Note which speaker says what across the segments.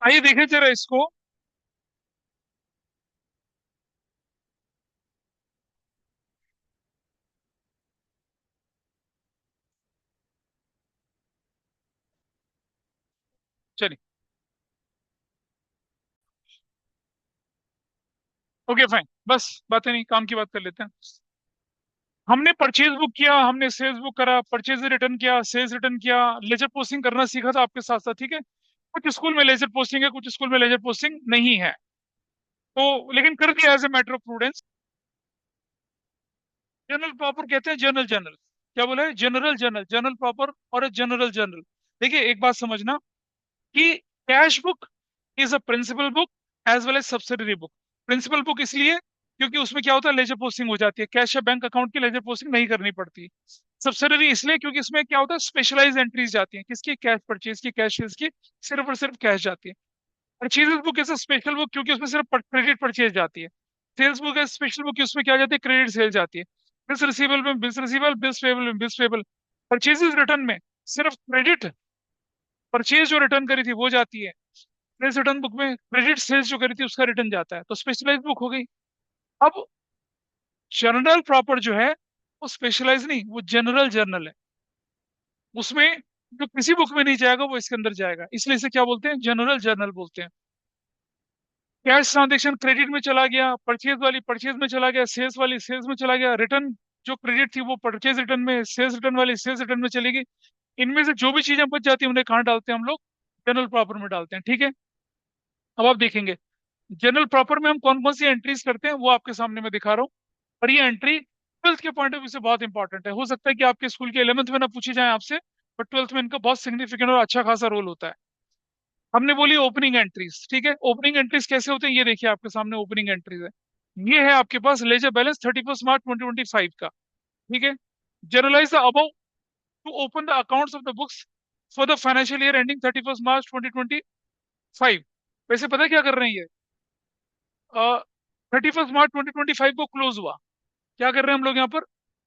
Speaker 1: आइए देखें जरा इसको। चलिए। ओके फाइन, बस बातें नहीं, काम की बात कर लेते हैं। हमने परचेज बुक किया, हमने सेल्स बुक करा, परचेज रिटर्न किया, सेल्स रिटर्न किया, लेजर पोस्टिंग करना सीखा था आपके साथ साथ, ठीक है। कुछ स्कूल में लेजर पोस्टिंग है, कुछ स्कूल में लेजर पोस्टिंग नहीं है। तो लेकिन कर दिया as a matter of prudence. Journal proper कहते हैं जनरल जनरल। क्या बोला है? जनरल जनरल, जनरल प्रॉपर और जनरल जनरल। देखिए एक बात समझना कि cash book is a principal book as well as subsidiary book. Principal book इसलिए क्योंकि उसमें क्या होता है, लेजर पोस्टिंग हो जाती है, कैश या बैंक अकाउंट की लेजर पोस्टिंग नहीं करनी पड़ती। सब्सिडरी इसलिए क्योंकि इसमें क्या होता है, स्पेशलाइज एंट्रीज जाती हैं, किसकी? कैश परचेज की, कैश सेल्स की, सिर्फ और सिर्फ कैश जाती है। परचेज बुक ऐसा स्पेशल बुक क्योंकि उसमें सिर्फ क्रेडिट परचेज जाती है। सेल्स बुक है स्पेशल बुक, उसमें क्या जाती है, क्रेडिट सेल जाती है। बिल्स रिसीवेबल में बिल्स रिसीवेबल, बिल्स पेबल में बिल्स पेबल। परचेजेस रिटर्न में सिर्फ क्रेडिट परचेज जो रिटर्न करी थी वो जाती है। सेल्स रिटर्न बुक में क्रेडिट सेल्स जो करी थी उसका रिटर्न जाता है, तो स्पेशलाइज बुक हो गई। अब जनरल प्रॉपर जो है वो स्पेशलाइज नहीं, वो जनरल जर्नल है। उसमें जो किसी बुक में नहीं जाएगा वो इसके अंदर जाएगा, इसलिए इसे क्या बोलते हैं, जनरल जर्नल बोलते हैं। कैश ट्रांजेक्शन क्रेडिट में चला गया, परचेज वाली परचेज में चला गया, सेल्स वाली सेल्स में चला गया, रिटर्न जो क्रेडिट थी वो परचेज रिटर्न में, सेल्स रिटर्न वाली सेल्स रिटर्न में चलेगी। इनमें से जो भी चीजें बच जाती है उन्हें कहाँ डालते हैं हम लोग? जनरल प्रॉपर में डालते हैं, ठीक है। अब आप देखेंगे जनरल प्रॉपर में हम कौन कौन सी एंट्रीज करते हैं वो आपके सामने मैं दिखा रहा हूँ। और ये एंट्री ट्वेल्थ के पॉइंट ऑफ व्यू से बहुत इंपॉर्टेंट है। हो सकता है कि आपके स्कूल के 11th में ना पूछी जाए आपसे, पर ट्वेल्थ में इनका बहुत सिग्निफिकेंट और अच्छा खासा रोल होता है। हमने बोली ओपनिंग एंट्रीज, ठीक है। ओपनिंग एंट्रीज कैसे होते हैं ये देखिए, आपके सामने ओपनिंग एंट्रीज है। ये है आपके पास लेजर बैलेंस 31 मार्च 2025 का, ठीक है। Journalise the above to open the accounts of the books for the financial year ending 31 March 2025। वैसे पता है क्या कर रहे हैं ये? 31 मार्च 2025 को क्लोज हुआ। क्या कर रहे हैं हम लोग यहाँ पर?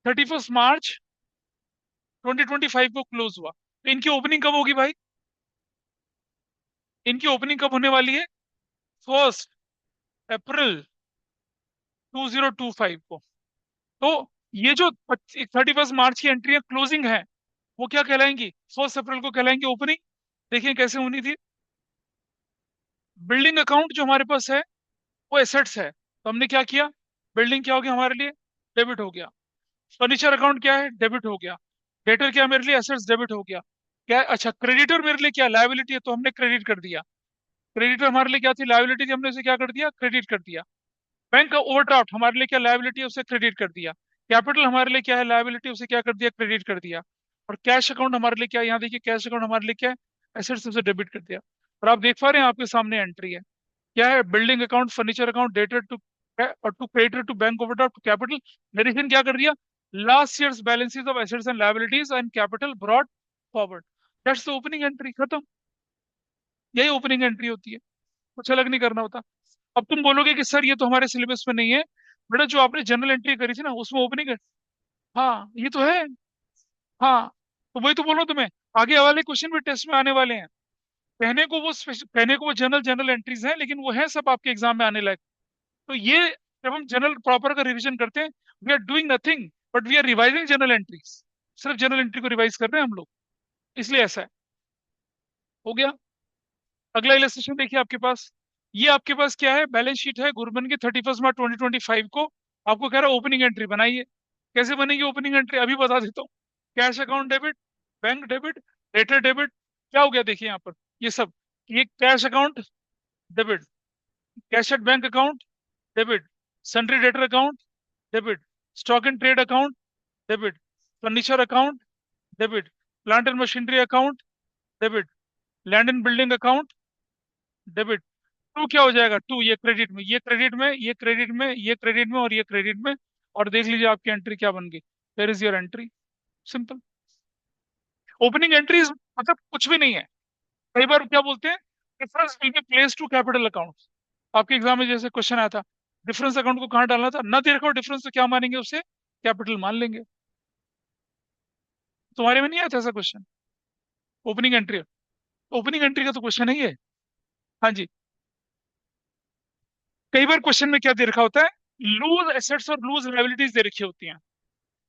Speaker 1: 31 मार्च 2025 को क्लोज हुआ, तो इनकी ओपनिंग कब होगी भाई? इनकी ओपनिंग कब होने वाली है? 1 अप्रैल 2025 को। तो ये जो 31 मार्च की एंट्री है, क्लोजिंग है, वो क्या कहलाएंगी? 1 अप्रैल को कहलाएंगी ओपनिंग। देखिए कैसे होनी थी। बिल्डिंग अकाउंट जो हमारे पास है वो एसेट्स है, तो हमने क्या किया? बिल्डिंग क्या हो गया हमारे लिए? डेबिट हो गया। फर्नीचर अकाउंट क्या है? डेबिट हो गया। डेटर क्या मेरे लिए? एसेट्स, डेबिट हो गया। क्या? अच्छा, क्रेडिटर मेरे लिए क्या? लायबिलिटी है, तो हमने क्रेडिट कर दिया। क्रेडिटर हमारे लिए क्या थी? लायबिलिटी थी, हमने उसे क्या कर दिया? क्रेडिट कर दिया। बैंक का ओवरड्राफ्ट हमारे लिए क्या? लायबिलिटी है, उसे क्रेडिट कर दिया। कैपिटल हमारे लिए क्या है? लायबिलिटी, उसे क्या कर दिया? क्रेडिट कर दिया। और कैश अकाउंट हमारे लिए क्या है? यहाँ देखिए, कैश अकाउंट हमारे लिए क्या है? एसेट्स, उसे डेबिट कर दिया। और आप देख पा रहे हैं आपके सामने एंट्री है, क्या है? Building account, furniture account, debtor to और to creditor to bank overdraft to capital. Narration क्या कर दिया? Last years balances of assets and liabilities and capital brought forward. That's the opening entry, खत्म। यही ओपनिंग एंट्री होती है, कुछ अलग नहीं करना होता। अब तुम बोलोगे कि सर ये तो हमारे सिलेबस में नहीं है। बेटा जो आपने जनरल एंट्री करी थी ना उसमें ओपनिंग है। हाँ ये तो है। हाँ, तो वही तो बोल रहा हूँ तुम्हें। आगे वाले क्वेश्चन भी टेस्ट में आने वाले हैं। कहने को वो जनरल जनरल एंट्रीज हैं, लेकिन वो है सब आपके एग्जाम में आने लायक। तो ये जब हम जनरल प्रॉपर का रिवीजन करते हैं, we are doing nothing but we are revising journal entries. सिर्फ जनरल एंट्री को रिवाइज कर रहे हैं हम लोग, इसलिए ऐसा है। हो गया। अगला इलस्ट्रेशन देखिए आपके पास। ये आपके पास क्या है? बैलेंस शीट है गुरबन की 31 मार्च 2025 को। आपको कह रहा है ओपनिंग एंट्री बनाइए। कैसे बनेगी ओपनिंग एंट्री? अभी बता देता हूँ। Cash account debit, bank debit, debtor debit. क्या हो गया देखिए यहाँ पर, ये सब। ये cash account debit, cash at bank account debit, sundry debtor account debit, stock and trade account debit, furniture account debit, plant and machinery account debit, land and building account debit. To क्या हो जाएगा? To, ये credit में, ये credit में, ये credit में, ये क्रेडिट में और ये क्रेडिट में। और देख लीजिए आपकी एंट्री क्या बन गई। There is your entry, simple. Opening entries मतलब कुछ भी नहीं है। कई बार क्या बोलते हैं, difference will be place to capital account. आपके एग्जाम में जैसे क्वेश्चन आया था, डिफरेंस अकाउंट को कहाँ डालना था, ना दे रखो डिफरेंस तो क्या मानेंगे उसे? कैपिटल मान लेंगे। तुम्हारे में नहीं आया था ऐसा question? Opening entry, opening entry का तो क्वेश्चन है ये। हाँ जी। कई बार क्वेश्चन में क्या दे रखा होता है, लूज एसेट्स और लूज लायबिलिटीज दे रखी होती हैं।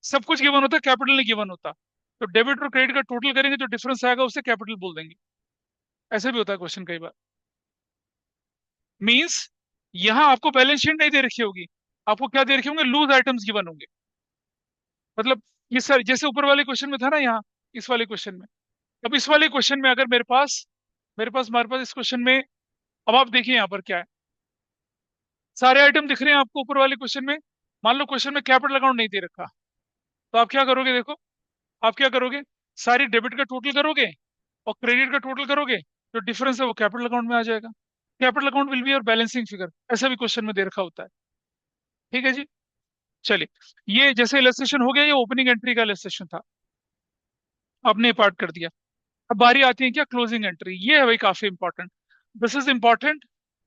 Speaker 1: सब कुछ गिवन होता है, कैपिटल नहीं गिवन होता। तो डेबिट और क्रेडिट का टोटल करेंगे, जो डिफरेंस आएगा उसे कैपिटल बोल देंगे। ऐसा भी होता है क्वेश्चन कई बार। मींस यहाँ आपको बैलेंस शीट नहीं दे रखी होगी, आपको क्या दे रखे होंगे, लूज आइटम्स गिवन होंगे। मतलब ये सर जैसे ऊपर वाले क्वेश्चन में था ना, यहाँ इस वाले क्वेश्चन में। अब इस वाले क्वेश्चन में अगर हमारे पास इस क्वेश्चन में, अब आप देखिए यहाँ पर क्या है। सारे आइटम दिख रहे हैं आपको ऊपर वाले क्वेश्चन में। मान लो क्वेश्चन में कैपिटल अकाउंट नहीं दे रखा, तो आप क्या करोगे, देखो आप क्या करोगे, सारी डेबिट का टोटल करोगे और क्रेडिट का टोटल करोगे, जो डिफरेंस है वो कैपिटल अकाउंट में आ जाएगा। Capital account will be your balancing figure, ऐसा भी क्वेश्चन में दे रखा होता है। ठीक है जी। चलिए, ये जैसे इलस्ट्रेशन हो गया, ये ओपनिंग एंट्री का इलस्ट्रेशन था, आपने पार्ट कर दिया। अब बारी आती है क्या, क्लोजिंग एंट्री। ये है भाई काफी important. This is important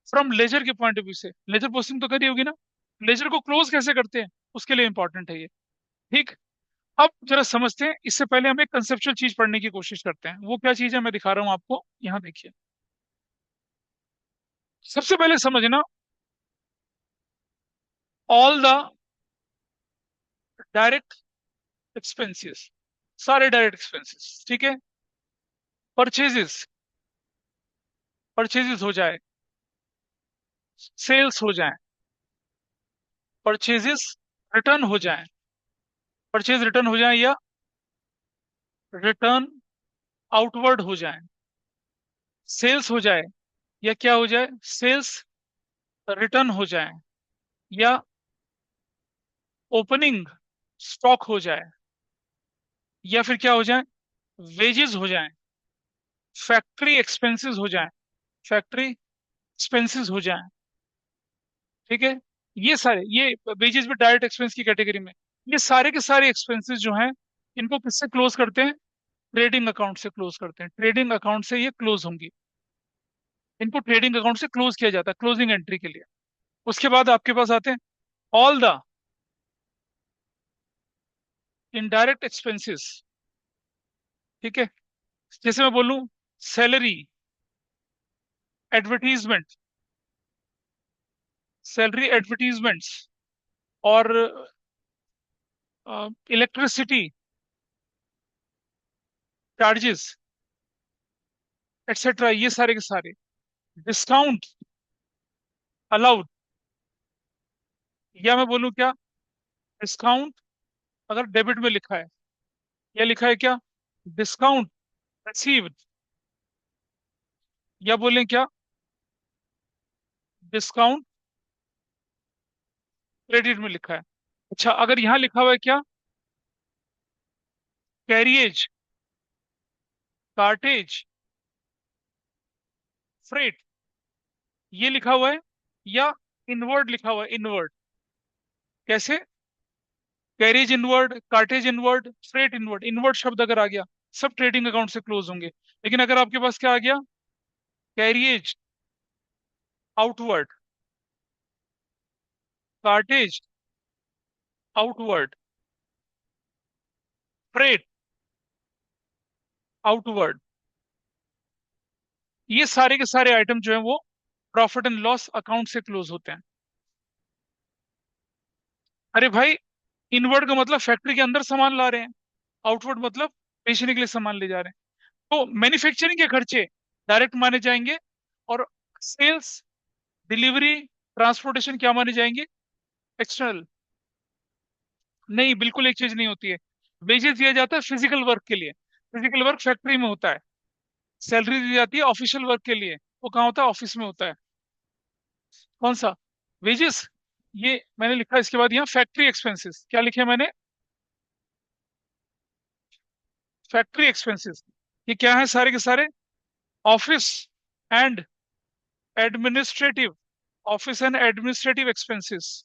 Speaker 1: from ledger के पॉइंट ऑफ व्यू से। लेजर पोस्टिंग तो करी होगी ना, लेजर को क्लोज कैसे करते हैं, उसके लिए इंपॉर्टेंट है ये। ठीक। अब जरा समझते हैं, इससे पहले हम एक कंसेप्चुअल चीज पढ़ने की कोशिश करते हैं। वो क्या चीज है, मैं दिखा रहा हूं आपको, यहाँ देखिए। सबसे पहले समझना, ऑल द डायरेक्ट एक्सपेंसेस, सारे डायरेक्ट एक्सपेंसेस, ठीक है। परचेजेस, परचेजेस हो जाए, सेल्स हो जाए, परचेजेस रिटर्न हो जाए, परचेज रिटर्न हो जाए या रिटर्न आउटवर्ड हो जाए, सेल्स हो जाए या क्या हो जाए, सेल्स रिटर्न हो जाए, या ओपनिंग स्टॉक हो जाए, या फिर क्या हो जाए, वेजेस हो जाए, फैक्ट्री एक्सपेंसेस हो जाए, फैक्ट्री एक्सपेंसेस हो जाए। ठीक है। ये सारे, ये वेजेस भी डायरेक्ट एक्सपेंस की कैटेगरी में। ये सारे के सारे एक्सपेंसेस जो हैं, इनको किससे क्लोज करते हैं, ट्रेडिंग अकाउंट से क्लोज करते हैं। ट्रेडिंग अकाउंट से ये क्लोज होंगी, इनको ट्रेडिंग अकाउंट से क्लोज किया जाता है क्लोजिंग एंट्री के लिए। उसके बाद आपके पास आते हैं ऑल द इनडायरेक्ट एक्सपेंसेस। ठीक है। जैसे मैं बोलूं, सैलरी, एडवर्टीजमेंट, सैलरी एडवर्टीजमेंट्स, और इलेक्ट्रिसिटी चार्जेस, एटसेट्रा, ये सारे के सारे। डिस्काउंट अलाउड, या मैं बोलूं क्या, डिस्काउंट अगर डेबिट में लिखा है, या लिखा है क्या, डिस्काउंट रिसीव्ड, या बोलें क्या, डिस्काउंट क्रेडिट में लिखा है। अच्छा, अगर यहां लिखा हुआ है क्या, कैरिएज, कार्टेज, फ्रेट, ये लिखा हुआ है, या इनवर्ड लिखा हुआ है, इनवर्ड। कैसे, carriage inward, cartage inward, freight inward. Inward शब्द अगर आ गया, सब ट्रेडिंग अकाउंट से क्लोज होंगे। लेकिन अगर आपके पास क्या आ गया, carriage outward, cartage outward, freight outward, ये सारे के सारे आइटम जो है वो प्रॉफिट एंड लॉस अकाउंट से क्लोज होते हैं। अरे भाई, इनवर्ड का मतलब फैक्ट्री के अंदर सामान ला रहे हैं, आउटवर्ड मतलब बेचने के लिए सामान ले जा रहे हैं। तो मैन्युफैक्चरिंग के खर्चे डायरेक्ट माने जाएंगे, और सेल्स, डिलीवरी, ट्रांसपोर्टेशन क्या माने जाएंगे, एक्सटर्नल। नहीं, बिल्कुल एक चीज नहीं होती है। वेजेस दिया जाता है फिजिकल वर्क के लिए, फिजिकल वर्क फैक्ट्री में होता है। सैलरी दी जाती है ऑफिशियल वर्क के लिए, वो कहाँ होता है, ऑफिस में होता है। कौन सा, वेजेस। ये मैंने लिखा है, इसके बाद यहाँ फैक्ट्री एक्सपेंसेस, क्या लिखे मैंने, फैक्ट्री एक्सपेंसेस। ये क्या है, सारे के सारे office and administrative, office and administrative expenses,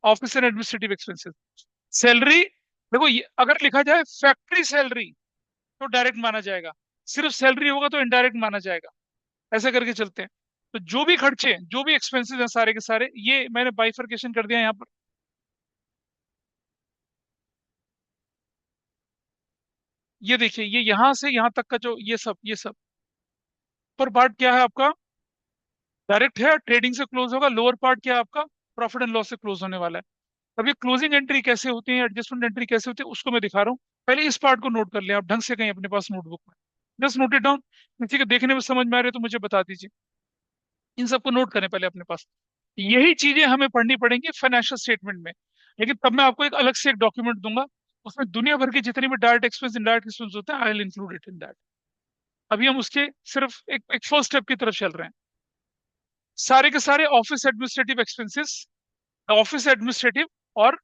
Speaker 1: office and administrative expenses. Salary, देखो ये अगर लिखा जाए फैक्ट्री सैलरी तो डायरेक्ट माना जाएगा, सिर्फ सैलरी होगा तो इनडायरेक्ट माना जाएगा। ऐसे करके चलते हैं। तो जो भी खर्चे, जो भी एक्सपेंसेस हैं सारे के सारे, ये मैंने बाइफरकेशन कर दिया यहाँ पर। ये देखिए, ये यहां से यहां तक का जो, ये सब अपर पार्ट क्या है आपका, डायरेक्ट है, ट्रेडिंग से क्लोज होगा। लोअर पार्ट क्या है आपका, प्रॉफिट एंड लॉस से क्लोज होने वाला है। अब ये क्लोजिंग एंट्री कैसे होती है, एडजस्टमेंट एंट्री कैसे होती है, उसको मैं दिखा रहा हूँ। पहले इस पार्ट को नोट कर लिया आप ढंग से कहीं अपने पास नोटबुक में, जस्ट नोट इट डाउन। किसी के देखने में समझ में आ रही है तो मुझे बता दीजिए। इन सबको नोट करें पहले अपने पास। यही चीजें हमें पढ़नी पड़ेंगी फाइनेंशियल स्टेटमेंट में, लेकिन तब मैं आपको एक अलग से एक डॉक्यूमेंट दूंगा, उसमें दुनिया भर के जितने भी डायरेक्ट एक्सपेंस इनडायरेक्ट एक्सपेंस होते हैं, I will include it in that. अभी हम उसके सिर्फ एक फर्स्ट स्टेप की तरफ चल रहे हैं। सारे के सारे office administrative expenses, office administrative और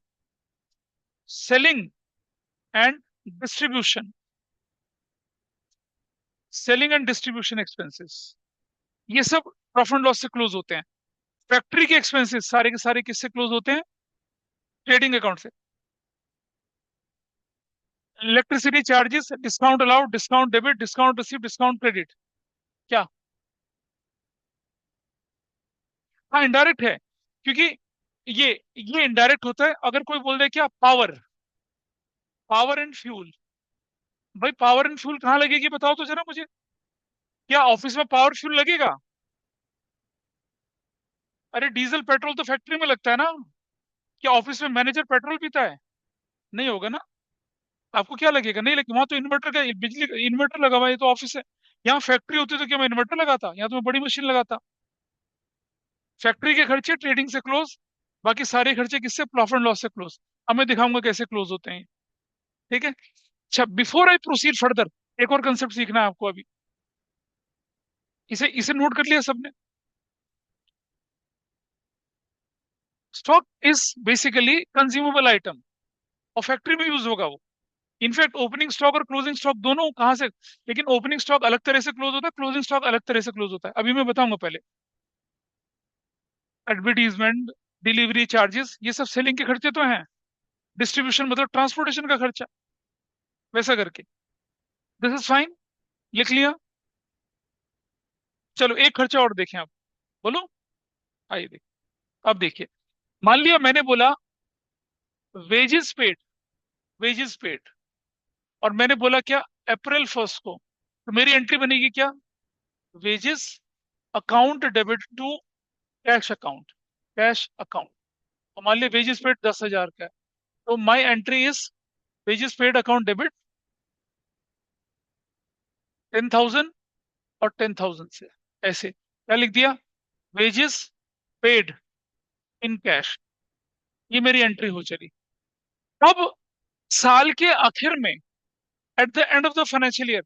Speaker 1: selling and distribution, selling and distribution expenses, ये सब प्रॉफिट एंड लॉस से क्लोज होते हैं। फैक्ट्री के एक्सपेंसेस सारे के सारे किससे क्लोज होते हैं, ट्रेडिंग अकाउंट से। Electricity charges, discount allowed, discount debit, discount receive, discount credit, क्या? हाँ इनडायरेक्ट है, क्योंकि ये ये इनडायरेक्ट होता है। अगर कोई बोल दे क्या, पावर, पावर एंड फ्यूल, भाई पावर एंड फ्यूल कहाँ लगेगी बताओ तो जरा मुझे। क्या ऑफिस में पावर फ्यूल लगेगा? अरे डीजल पेट्रोल तो फैक्ट्री में लगता है ना। क्या ऑफिस में मैनेजर पेट्रोल पीता है? नहीं होगा ना। आपको क्या लगेगा, नहीं लगे, वहां तो इन्वर्टर का बिजली इन्वर्टर लगा हुआ है, ये तो ऑफिस है। यहाँ फैक्ट्री होती तो क्या मैं इन्वर्टर लगाता, यहाँ तो मैं बड़ी मशीन लगाता। फैक्ट्री के खर्चे ट्रेडिंग से क्लोज, बाकी सारे खर्चे किससे, प्रॉफिट एंड लॉस से क्लोज। अब मैं दिखाऊंगा कैसे क्लोज होते हैं। ठीक है। अच्छा, बिफोर आई प्रोसीड फर्दर, एक और कंसेप्ट सीखना है आपको अभी। इसे इसे नोट कर लिया सबने। Stock is basically consumable item, और फैक्ट्री में यूज होगा वो। इनफैक्ट ओपनिंग स्टॉक और क्लोजिंग स्टॉक दोनों कहाँ से, लेकिन ओपनिंग स्टॉक अलग तरह से क्लोज होता है, क्लोजिंग स्टॉक अलग तरह से क्लोज होता है, अभी मैं बताऊंगा पहले। एडवर्टीजमेंट, डिलीवरी चार्जेस, ये सब सेलिंग के खर्चे तो हैं। डिस्ट्रीब्यूशन मतलब ट्रांसपोर्टेशन का खर्चा, वैसा करके। दिस इज फाइन, लिख लिया। चलो एक खर्चा और देखें आप, बोलो। आइए देख, अब देखिए, मान लिया मैंने बोला वेजेस पेड, वेजेस पेड, और मैंने बोला क्या, अप्रैल फर्स्ट को, तो मेरी एंट्री बनेगी क्या, wages account debit to cash account, cash account. और मान लिया वेजेस पेड 10,000 का है, तो my entry is wages paid account debit 10,000 और 10,000 से, ऐसे क्या लिख दिया, वेजेस पेड इन कैश। ये मेरी एंट्री हो चली। अब साल के आखिर में, at the end of the financial year,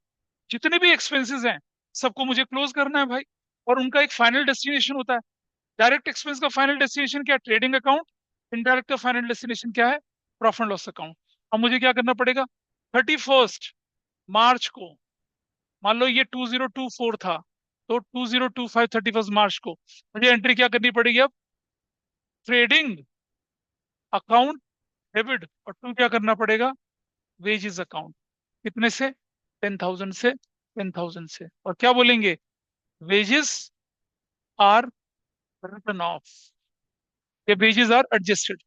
Speaker 1: जितने भी एक्सपेंसेस हैं सबको मुझे क्लोज करना है भाई, और उनका एक फाइनल डेस्टिनेशन होता है। डायरेक्ट एक्सपेंस का फाइनल डेस्टिनेशन क्या है, ट्रेडिंग अकाउंट। इनडायरेक्ट का फाइनल डेस्टिनेशन क्या है, प्रॉफिट लॉस अकाउंट। अब मुझे क्या करना पड़ेगा, 31 मार्च को, मान लो ये 2024 था, तो 2025 31 मार्च को मुझे एंट्री क्या करनी पड़ेगी अब, ट्रेडिंग अकाउंट डेबिट, और टू क्या करना पड़ेगा, वेजेस अकाउंट। कितने से, 10,000 से, 10,000 से, और क्या बोलेंगे, वेजेस आर रिटन ऑफ, या वेजेस आर एडजस्टेड।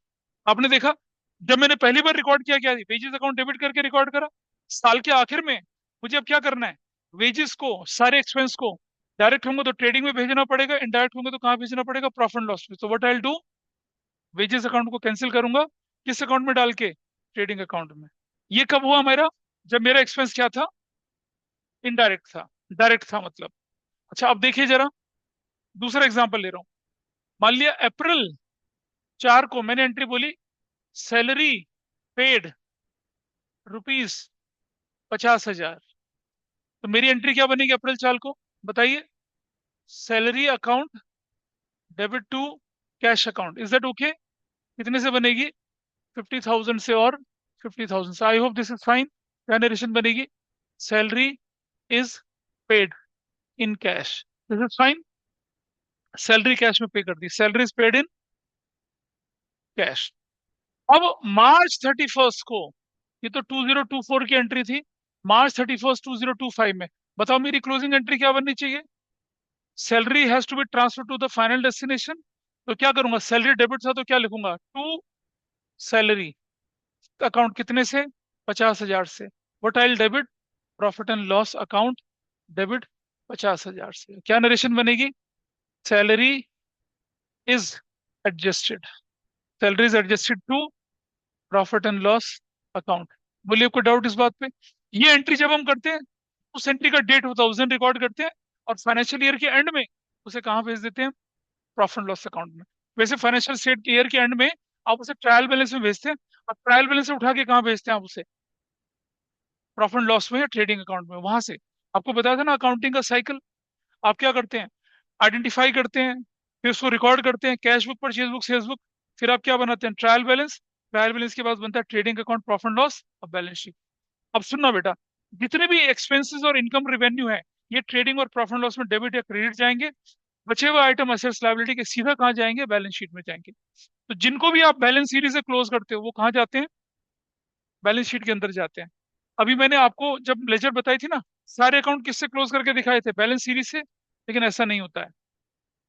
Speaker 1: आपने देखा, जब मैंने पहली बार रिकॉर्ड किया, क्या वेजेस अकाउंट डेबिट करके रिकॉर्ड करा। साल के आखिर में मुझे अब क्या करना है, वेजेस को, सारे एक्सपेंस को, डायरेक्ट होंगे तो ट्रेडिंग में भेजना पड़ेगा, इनडायरेक्ट होंगे तो कहाँ भेजना पड़ेगा, प्रॉफिट एंड लॉस में। तो what I will do, wages account को कैंसिल करूंगा, किस अकाउंट में डाल के, ट्रेडिंग अकाउंट में। ये कब हुआ मेरा, जब मेरा एक्सपेंस क्या था, इनडायरेक्ट था, डायरेक्ट था मतलब। अच्छा अब देखिए जरा, दूसरा एग्जांपल ले रहा हूँ। मान लिया अप्रैल 4 को मैंने एंट्री बोली, सैलरी पेड ₹50,000। तो मेरी एंट्री क्या बनेगी अप्रैल 4 को, बताइए, salary account debit to cash account, is that okay? कितने से बनेगी, 50,000 से और 50,000 से। I hope this is fine. क्या नरेशन बनेगी, salary is paid in cash, this is fine. Salary cash में पे कर दी, salary is paid in cash. अब मार्च 31 को, ये तो 2024 की एंट्री थी, मार्च 31 2025 में, बताओ मेरी क्लोजिंग एंट्री क्या बननी चाहिए, salary has to be transfer to the final destination. तो क्या करूंगा, सैलरी डेबिट था तो क्या लिखूंगा, टू सैलरी अकाउंट, कितने से, 50,000 से। What I will debit, profit and loss account debit 50,000 से क्या नरेशन बनेगी? Salary is adjusted, salary is adjusted to profit and loss account. बोलिए कोई डाउट इस बात पे? ये एंट्री जब हम करते हैं, उस एंट्री का डेट होता है उस दिन रिकॉर्ड करते हैं, और फाइनेंशियल ईयर के एंड में उसे कहाँ भेज देते हैं? प्रॉफिट एंड लॉस अकाउंट में। वैसे फाइनेंशियल स्टेट ईयर के एंड में आप उसे ट्रायल बैलेंस में भेजते हैं, और ट्रायल बैलेंस से उठा के कहाँ भेजते हैं आप उसे? प्रॉफिट एंड लॉस में या ट्रेडिंग अकाउंट में, वहां से। आपको बताया था ना अकाउंटिंग का साइकिल। आप क्या करते हैं? आइडेंटिफाई करते हैं, फिर उसको रिकॉर्ड करते हैं, cash book, purchase book, sales book. फिर आप क्या बनाते हैं? Trial balance. ट्रायल बैलेंस के बाद बनता है trading account, profit and loss और बैलेंस शीट। अब सुनना बेटा, जितने भी एक्सपेंसेस और इनकम रेवेन्यू है, ये ट्रेडिंग और प्रॉफिट एंड लॉस में डेबिट या क्रेडिट जाएंगे। बचे हुए आइटम असेट्स लायबिलिटी के सीधा कहाँ जाएंगे? बैलेंस शीट में जाएंगे। तो जिनको भी आप बैलेंस सीरीज से क्लोज करते हो, वो कहाँ जाते हैं? बैलेंस शीट के अंदर जाते हैं। अभी मैंने आपको जब लेजर बताई थी ना, सारे अकाउंट किससे क्लोज करके दिखाए थे? बैलेंस सीरीज से। लेकिन ऐसा नहीं होता है।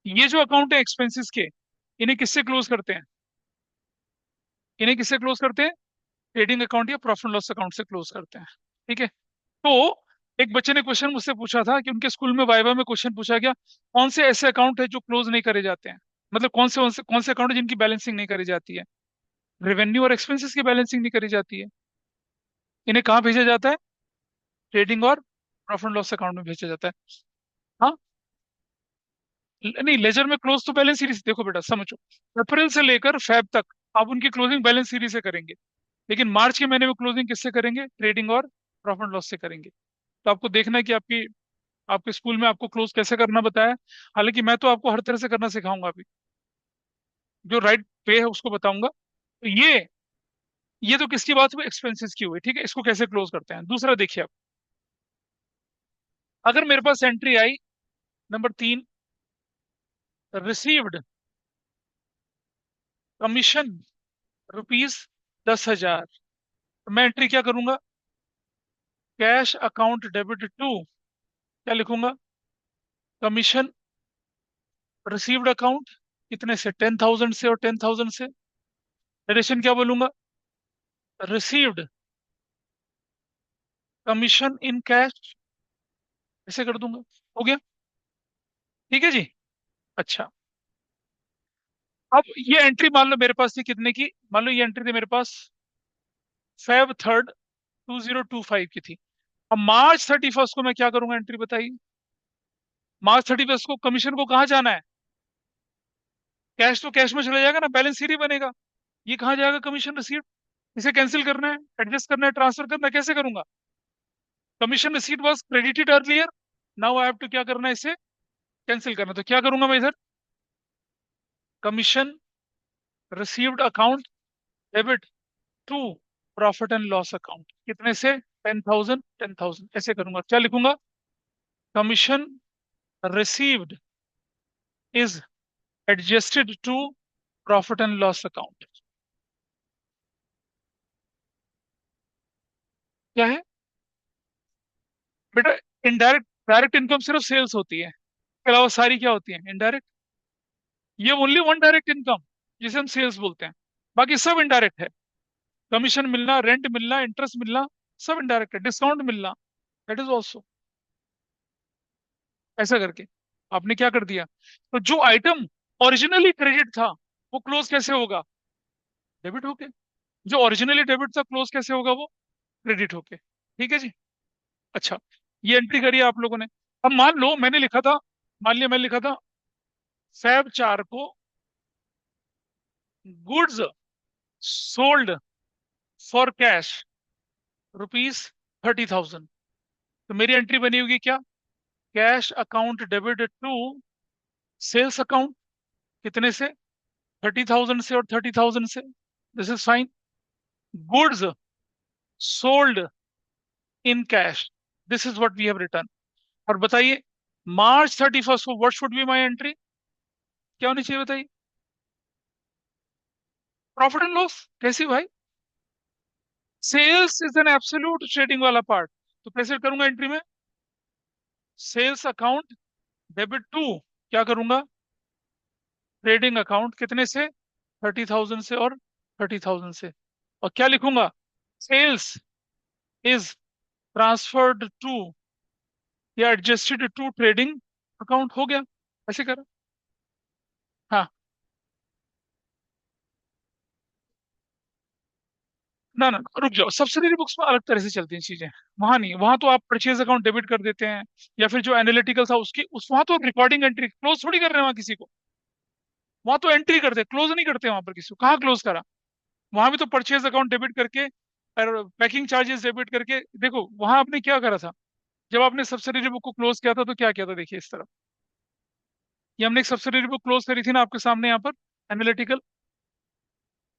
Speaker 1: ये जो अकाउंट है एक्सपेंसेस के, इन्हें किससे क्लोज करते हैं? इन्हें किससे क्लोज करते हैं? ट्रेडिंग अकाउंट या प्रॉफिट लॉस अकाउंट से क्लोज करते हैं। ठीक है। तो एक बच्चे ने क्वेश्चन मुझसे पूछा था कि उनके स्कूल में वाइवा में क्वेश्चन पूछा गया, कौन से ऐसे अकाउंट है जो क्लोज नहीं करे जाते हैं? मतलब कौन से अकाउंट है जिनकी बैलेंसिंग नहीं करी जाती है? रेवेन्यू और एक्सपेंसेस की बैलेंसिंग नहीं करी जाती है। इन्हें कहाँ भेजा जाता है? ट्रेडिंग और प्रॉफिट लॉस अकाउंट में भेजा जाता है। हाँ। नहीं, लेजर में क्लोज तो बैलेंस सीरीज, देखो बेटा समझो, अप्रैल से लेकर फेब तक आप उनकी क्लोजिंग बैलेंस सीरीज से करेंगे। लेकिन मार्च के महीने में क्लोजिंग किससे करेंगे? ट्रेडिंग और प्रॉफिट लॉस से करेंगे। तो आपको देखना है कि आपके स्कूल में आपको क्लोज कैसे करना बताया। हालांकि मैं तो आपको हर तरह से करना सिखाऊंगा अभी, जो राइट वे है उसको बताऊंगा। तो ये तो किसकी बात हुई? एक्सपेंसेस की हुई। ठीक है, इसको कैसे क्लोज करते हैं? दूसरा देखिए आप, अगर मेरे पास एंट्री आई नंबर 3, रिसीव्ड कमीशन ₹10,000, तो मैं एंट्री क्या करूंगा? कैश अकाउंट डेबिट टू, क्या लिखूंगा? कमीशन रिसीव्ड अकाउंट, कितने से? 10,000 से और 10,000 से। डायरेक्शन क्या बोलूंगा? रिसीव्ड कमीशन इन कैश, ऐसे कर दूंगा। हो गया? ठीक है जी। अच्छा, अब ये एंट्री मान लो मेरे पास थी कितने की? मान लो ये एंट्री थी मेरे पास Feb 3, 2025 की थी। अब March 31 को मैं क्या करूंगा? एंट्री बताइए। March 31 को कमीशन को कहाँ जाना है? कैश तो कैश में चला जाएगा ना, बैलेंस शीट ही बनेगा। ये कहाँ जाएगा? Commission receipt. इसे कैंसिल करना है, एडजस्ट करना है, ट्रांसफर करना है, कैसे करूंगा? Commission receipt was credited earlier, now I have to क्या करना है? इसे कैंसिल करना। तो क्या करूंगा मैं इधर? Commission received account debit to profit and loss account, कितने से? 10,000 10,000, ऐसे करूंगा। क्या लिखूंगा? Commission received is adjusted to profit and loss account. क्या है बेटा? इनडायरेक्ट, डायरेक्ट इनकम सिर्फ सेल्स होती है, इसके अलावा सारी क्या होती है? इनडायरेक्ट। ये ओनली वन डायरेक्ट इनकम, जिसे हम सेल्स बोलते हैं। बाकी सब इनडायरेक्ट है। कमीशन मिलना, रेंट मिलना, इंटरेस्ट मिलना, सब इनडायरेक्ट है। डिस्काउंट मिलना, दैट इज ऑल्सो। ऐसा करके आपने क्या कर दिया? तो जो आइटम ओरिजिनली क्रेडिट था, वो क्लोज कैसे होगा? डेबिट होके। जो ओरिजिनली डेबिट था, क्लोज कैसे होगा? वो क्रेडिट होके। ठीक है जी। अच्छा, ये एंट्री करिए आप लोगों ने। अब मान लो मैंने लिखा था, मान लिया मैंने लिखा था Feb 4 को गुड्स सोल्ड फॉर कैश ₹30,000। तो मेरी एंट्री बनी होगी क्या? Cash account debit to sales account, कितने से? 30,000 से और 30,000 से। This is fine. Goods sold in cash, this is what we have written. और बताइए March 31 को what should be my entry? क्या होनी चाहिए बताइए? Profit and loss. कैसी भाई? Sales is an absolute trading वाला पार्ट। तो कैसे करूंगा एंट्री में? सेल्स अकाउंट डेबिट टू, क्या करूंगा? ट्रेडिंग अकाउंट, कितने से? 30,000 से और 30,000 से। और क्या लिखूंगा? सेल्स इज ट्रांसफर्ड टू या एडजस्टेड टू ट्रेडिंग अकाउंट हो गया, ऐसे करा। हाँ, ना ना रुक जाओ, सब्सिडरी बुक्स में अलग तरह से चलती हैं चीजें। वहां नहीं, वहां तो आप परचेज अकाउंट डेबिट कर देते हैं, या फिर जो एनालिटिकल था उसकी उस वहां तो रिकॉर्डिंग एंट्री क्लोज थोड़ी कर रहे हैं वहां किसी को। वहां तो एंट्री करते हैं, क्लोज नहीं करते वहां पर किसी को, कहाँ क्लोज करा। वहां भी तो परचेज अकाउंट डेबिट करके और पैकिंग चार्जेस डेबिट करके। देखो वहां आपने क्या करा था, जब आपने सब्सिडरी बुक को क्लोज किया था तो क्या किया था, देखिए इस तरफ। ये हमने एक सब्सिडरी बुक क्लोज करी थी ना आपके सामने यहाँ पर, एनालिटिकल।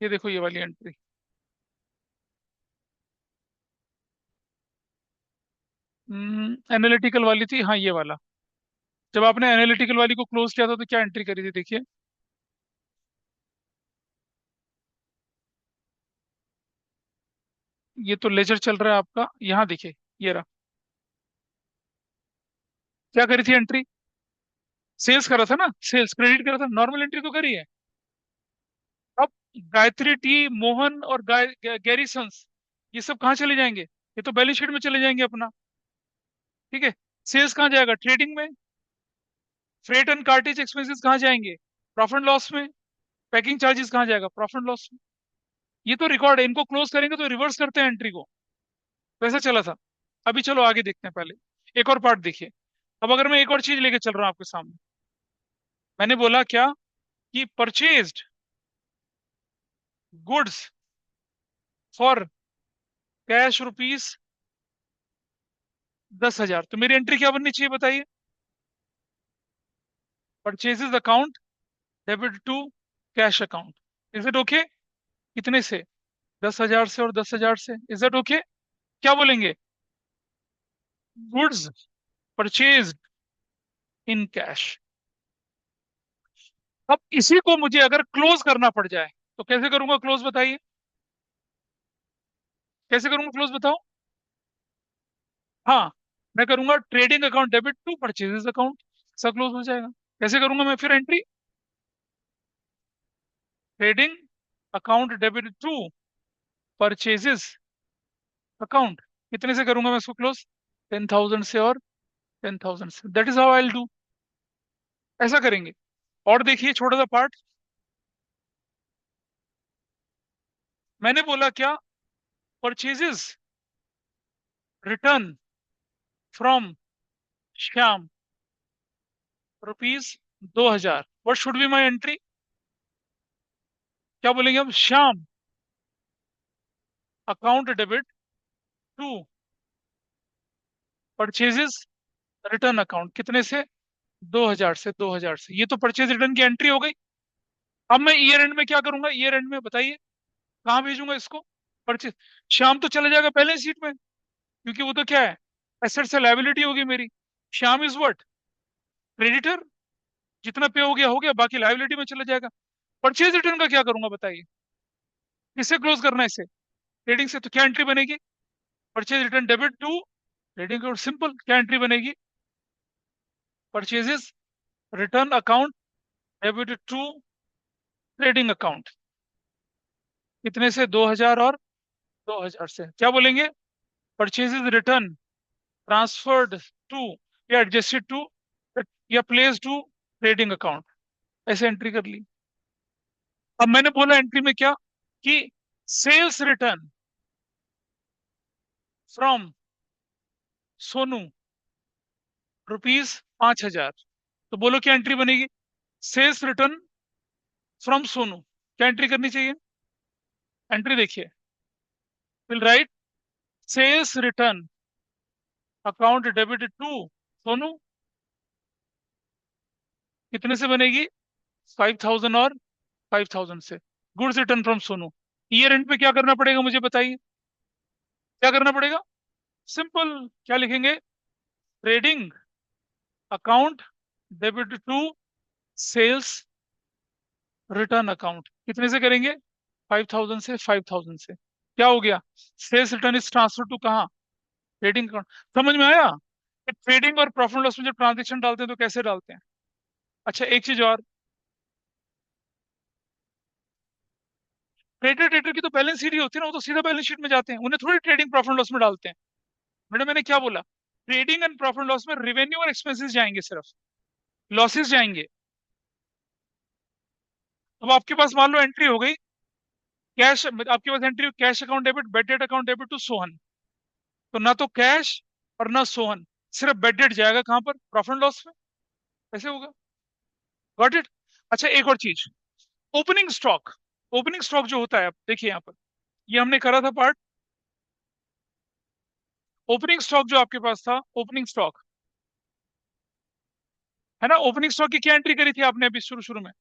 Speaker 1: ये देखो ये वाली एंट्री। एनालिटिकल वाली थी, हाँ ये वाला। जब आपने एनालिटिकल वाली को क्लोज किया था तो क्या एंट्री करी थी, देखिए। ये तो लेजर चल रहा है आपका, यहाँ देखिए। ये रहा। क्या करी थी एंट्री, सेल्स करा था ना, सेल्स क्रेडिट करा था, नॉर्मल एंट्री तो करी है। अब गायत्री टी, मोहन और गैरी सन्स, ये सब कहाँ चले जाएंगे, ये तो बैलेंस शीट में चले जाएंगे अपना। ठीक है। सेल्स कहाँ जाएगा, ट्रेडिंग में। फ्रेट एंड कार्टेज एक्सपेंसेस कहाँ जाएंगे, प्रॉफिट लॉस में। पैकिंग चार्जेस कहाँ जाएगा, प्रॉफिट लॉस में। ये तो रिकॉर्ड है, इनको क्लोज करेंगे तो रिवर्स करते हैं एंट्री को। वैसा चला था। अभी चलो आगे देखते हैं, पहले एक और पार्ट देखिए। अब अगर मैं एक और चीज लेके चल रहा हूँ आपके सामने। मैंने बोला क्या, कि purchased goods for cash rupees 10,000, तो मेरी एंट्री क्या बननी चाहिए बताइए। Purchases account debit to cash account. Is it okay, कितने से, 10,000 से और 10,000 से, इज इट ओके। क्या बोलेंगे, गुड्स परचेज्ड इन कैश। अब इसी को मुझे अगर क्लोज करना पड़ जाए तो कैसे करूंगा क्लोज, बताइए। कैसे करूंगा क्लोज बताओ। हाँ, मैं करूंगा trading account debit to purchases account, सब क्लोज हो जाएगा। कैसे करूंगा मैं फिर entry, trading account debit to purchases account. कितने से करूंगा मैं इसको क्लोज, 10,000 से और 10,000 से, that is how I will do. ऐसा करेंगे। और देखिए छोटा सा पार्ट, मैंने बोला क्या, purchases return from Shyam rupees 2,000, what should be my entry. क्या बोलेंगे हम, Shyam account debit to purchases return account, कितने से, 2,000 से, 2,000 से। ये तो परचेज रिटर्न की एंट्री हो गई। अब मैं ईयर एंड में क्या करूंगा, ईयर एंड में बताइए कहाँ भेजूंगा इसको, परचेज। श्याम तो चला जाएगा बैलेंस शीट में, क्योंकि वो तो क्या है, एसेट से लायबिलिटी होगी मेरी। Shyam is what, creditor. जितना पे हो गया, बाकी लायबिलिटी में चला जाएगा। परचेज रिटर्न का क्या करूंगा बताइए, किससे क्लोज करना है इसे, ट्रेडिंग से, तो क्या एंट्री बनेगी, purchase return debit to trading account, simple. क्या एंट्री बनेगी, purchases return account debit to trading account. कितने से, 2,000 और 2,000 से। क्या बोलेंगे, परचेजेस रिटर्न ट्रांसफर्ड टू, या एडजस्टेड टू, या प्लेस टू ट्रेडिंग अकाउंट। ऐसे एंट्री कर ली। अब मैंने बोला एंट्री में क्या, कि sales return from Sonu rupees 5,000, तो बोलो क्या एंट्री बनेगी, सेल्स रिटर्न फ्रॉम सोनू। क्या एंट्री करनी चाहिए, एंट्री देखिए, will write sales return account debit to Sonu. कितने से बनेगी, 5,000 और 5,000 से। Goods return from Sonu. Year end पे क्या करना पड़ेगा मुझे बताइए, क्या करना पड़ेगा, सिंपल। क्या लिखेंगे, trading account debit to sales return account. कितने से करेंगे, 5,000 से, 5,000 से। क्या हो गया, sales return is transfer to कहाँ, ट्रेडिंग अकाउंट। समझ में आया, ट्रेडिंग और प्रॉफिट लॉस में जब ट्रांजेक्शन डालते हैं तो कैसे डालते हैं। अच्छा एक चीज और, ट्रेडर ट्रेडर की तो बैलेंस शीट ही होती है ना, वो तो सीधा बैलेंस शीट में जाते हैं, उन्हें थोड़ी ट्रेडिंग प्रॉफिट लॉस में डालते हैं। मैंने क्या बोला, ट्रेडिंग एंड प्रॉफिट लॉस में रेवेन्यू और एक्सपेंसेस जाएंगे, सिर्फ लॉसेस जाएंगे। अब आपके पास मान लो एंट्री हो गई कैश, आपके पास entry cash account debit, bad debt account debit to Sohan. तो ना तो कैश और ना सोहन, सिर्फ बेड डेट जाएगा कहां पर, प्रॉफिट लॉस में। कैसे होगा? Got it? अच्छा एक और चीज, ओपनिंग स्टॉक। ओपनिंग स्टॉक जो होता है, आप देखिए यहाँ पर, ये हमने करा था पार्ट। ओपनिंग स्टॉक जो आपके पास था, ओपनिंग स्टॉक है ना, ओपनिंग स्टॉक की क्या एंट्री करी थी आपने अभी शुरू शुरू में?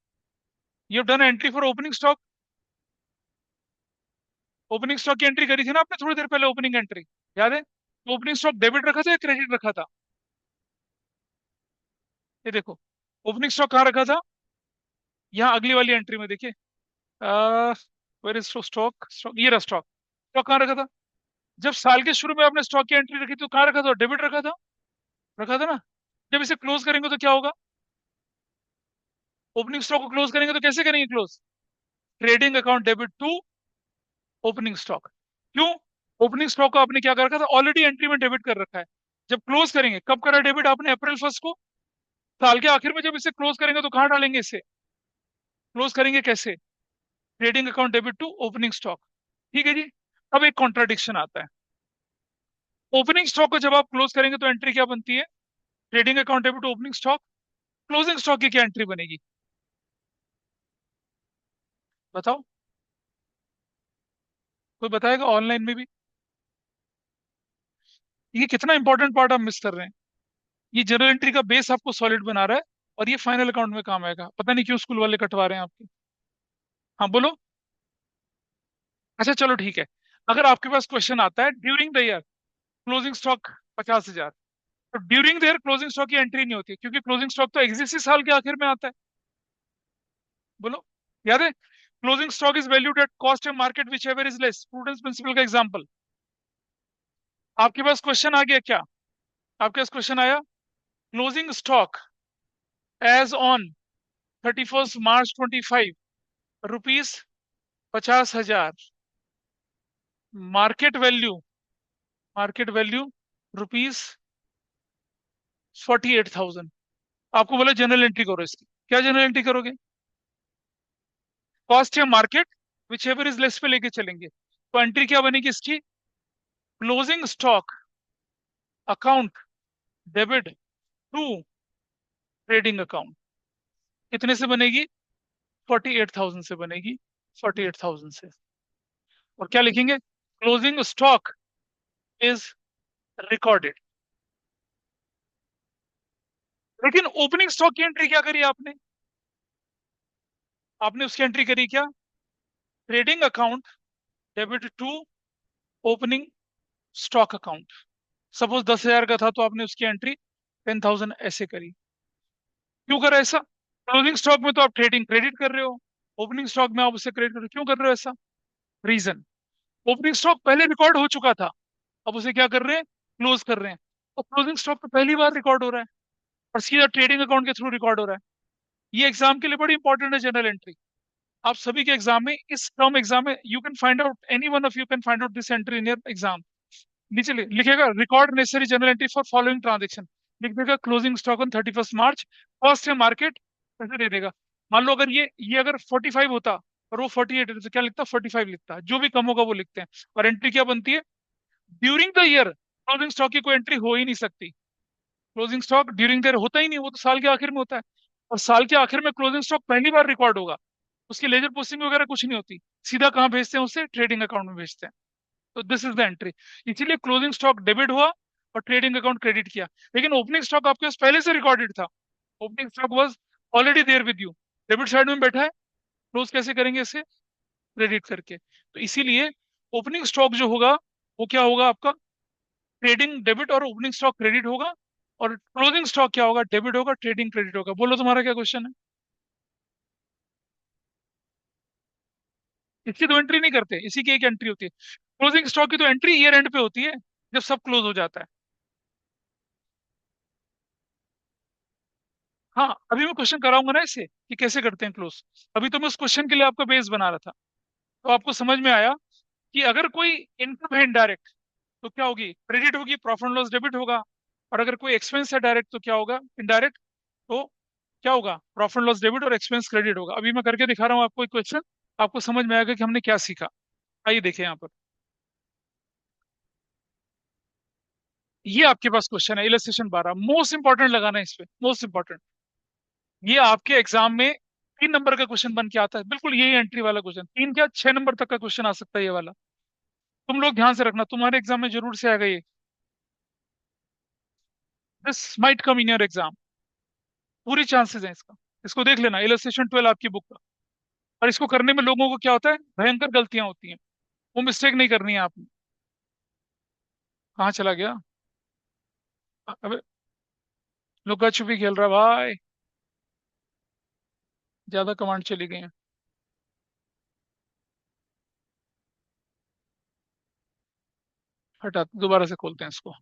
Speaker 1: You done entry for opening stock. Opening stock की एंट्री करी थी ना आपने थोड़ी देर पहले, ओपनिंग एंट्री, याद है? ओपनिंग स्टॉक डेबिट रखा था या क्रेडिट रखा था? ये देखो, ओपनिंग स्टॉक कहाँ रखा था, यहाँ अगली वाली एंट्री में देखिए। वेर इज स्टॉक, स्टॉक ये रहा स्टॉक। स्टॉक कहाँ रखा था? जब साल के शुरू में आपने स्टॉक की एंट्री रखी तो कहाँ रखा था, डेबिट रखा था, रखा था ना। जब इसे क्लोज करेंगे तो क्या होगा? ओपनिंग स्टॉक को क्लोज करेंगे तो कैसे करेंगे close? Trading account debit to opening stock. क्यों? ओपनिंग स्टॉक को आपने क्या कर रखा था, ऑलरेडी एंट्री में डेबिट कर रखा है। जब क्लोज करेंगे, कब करा डेबिट आपने, अप्रैल 1 को। साल के आखिर में जब इसे क्लोज करेंगे तो कहाँ डालेंगे इसे, क्लोज करेंगे कैसे? Trading account debit to opening stock. ठीक है जी। अब एक कॉन्ट्राडिक्शन आता है। ओपनिंग स्टॉक को जब आप क्लोज करेंगे तो एंट्री क्या बनती है, trading account debit to opening stock. Closing stock की क्या एंट्री बनेगी, बताओ? कोई बताएगा ऑनलाइन में भी? ये कितना इंपॉर्टेंट पार्ट आप मिस कर रहे हैं। ये जर्नल एंट्री का बेस आपको सॉलिड बना रहा है, और ये फाइनल अकाउंट में काम आएगा। पता नहीं क्यों स्कूल वाले कटवा रहे हैं आपके। हाँ बोलो। अच्छा चलो ठीक है। अगर आपके पास क्वेश्चन आता है during the year closing stock 50,000, तो during the year closing stock की एंट्री नहीं होती है, क्योंकि क्लोजिंग स्टॉक तो एग्जिस्ट साल के आखिर में आता है। बोलो, याद है? Closing stock is valued at cost and market whichever is less, prudence principle का एग्जांपल। आपके पास क्वेश्चन आ गया क्या? आपके पास क्वेश्चन आया, closing stock as on 31 March 25, ₹50,000, market value, market value ₹48,000। आपको बोला जनरल एंट्री करो इसकी, क्या जनरल एंट्री करोगे? कॉस्ट या market whichever is less पे लेके चलेंगे। तो एंट्री क्या बनेगी इसकी, closing stock account debit to trading account. कितने से बनेगी? 48,000 से बनेगी, 48,000 से। और क्या लिखेंगे, क्लोजिंग स्टॉक इज रिकॉर्डेड। लेकिन ओपनिंग स्टॉक की एंट्री क्या करी आपने? आपने उसकी एंट्री करी क्या, trading account debit to opening stock account. Suppose 10,000 का था तो आपने उसकी एंट्री 10,000 ऐसे करी। क्यों करा ऐसा? क्लोजिंग स्टॉक में तो आप ट्रेडिंग क्रेडिट कर रहे हो, ओपनिंग स्टॉक में आप उससे क्रेडिट कर रहे हो, क्यों कर रहे हो ऐसा? रीजन, ओपनिंग स्टॉक पहले रिकॉर्ड हो चुका था, अब उसे क्या कर रहे हैं, क्लोज कर रहे हैं। और क्लोजिंग स्टॉक तो पहली बार रिकॉर्ड हो रहा है, और सीधा ट्रेडिंग अकाउंट के थ्रू रिकॉर्ड हो रहा है। ये एग्जाम के लिए बड़ी इंपॉर्टेंट है जनरल एंट्री। आप सभी के एग्जाम में, इस टर्म एग्जाम में, you can find out, any one of you can find out this entry in your exam. नीचे लिखेगा record necessary general entry for following transaction, लिख देगा closing stock on 31 March, cost है market, ऐसे दे देगा। मान लो अगर ये अगर 45 होता और वो 48 है तो क्या लिखता, 45 लिखता, जो भी कम होगा वो लिखते हैं। और एंट्री क्या बनती है, during the year closing stock की कोई एंट्री हो ही नहीं सकती। Closing stock during the year होता ही नहीं, वो तो साल के आखिर में होता है। और साल के आखिर में क्लोजिंग स्टॉक पहली बार रिकॉर्ड होगा, उसकी लेजर पोस्टिंग वगैरह कुछ नहीं होती, सीधा कहाँ भेजते हैं उसे, ट्रेडिंग अकाउंट में भेजते हैं। तो दिस इज द एंट्री। इसीलिए क्लोजिंग स्टॉक डेबिट हुआ और ट्रेडिंग अकाउंट क्रेडिट किया। लेकिन ओपनिंग स्टॉक आपके पास पहले से रिकॉर्डेड था, opening stock was already there with you, debit side में बैठा है। क्लोज कैसे करेंगे इसे, क्रेडिट करके। तो इसीलिए ओपनिंग स्टॉक जो होगा वो क्या होगा आपका, ट्रेडिंग डेबिट और ओपनिंग स्टॉक क्रेडिट होगा। और क्लोजिंग स्टॉक क्या होगा, डेबिट होगा, ट्रेडिंग क्रेडिट होगा। बोलो तुम्हारा क्या क्वेश्चन है? इसकी तो एंट्री नहीं करते, इसी की एक एंट्री होती है। क्लोजिंग स्टॉक की तो एंट्री ईयर एंड पे होती है, जब सब क्लोज हो जाता है। हाँ अभी मैं क्वेश्चन कराऊंगा ना इसे कि कैसे करते हैं क्लोज। अभी तो मैं उस क्वेश्चन के लिए आपका बेस बना रहा था। तो आपको समझ में आया कि अगर कोई इनकम है इनडायरेक्ट तो क्या होगी, क्रेडिट होगी, प्रॉफिट एंड लॉस डेबिट होगा। और अगर कोई एक्सपेंस है डायरेक्ट तो क्या होगा, इनडायरेक्ट, तो क्या होगा, प्रॉफिट लॉस डेबिट और एक्सपेंस क्रेडिट होगा। अभी मैं करके दिखा रहा हूँ आपको एक क्वेश्चन, आपको समझ में आएगा कि हमने क्या सीखा। आइए देखें यहाँ पर, ये आपके पास क्वेश्चन है इलस्ट्रेशन 12, मोस्ट इंपॉर्टेंट लगाना है इस पे, मोस्ट इंपॉर्टेंट। ये आपके एग्जाम में 3 नंबर का क्वेश्चन बन के आता है, बिल्कुल यही एंट्री वाला क्वेश्चन, 3 क्या 6 नंबर तक का क्वेश्चन आ सकता है ये वाला। तुम लोग ध्यान से रखना, तुम्हारे एग्जाम में जरूर से आएगा ये, this might come in your exam, पूरी चांसेस हैं इसका। इसको देख लेना, इलस्ट्रेशन 12 आपकी बुक का। और इसको करने में लोगों को क्या होता है, भयंकर गलतियां होती हैं, वो मिस्टेक नहीं करनी है आपने। कहाँ चला गया, अबे लुका छुपी खेल रहा भाई, ज्यादा कमांड चली गई हैं। हटा, दोबारा से खोलते हैं इसको।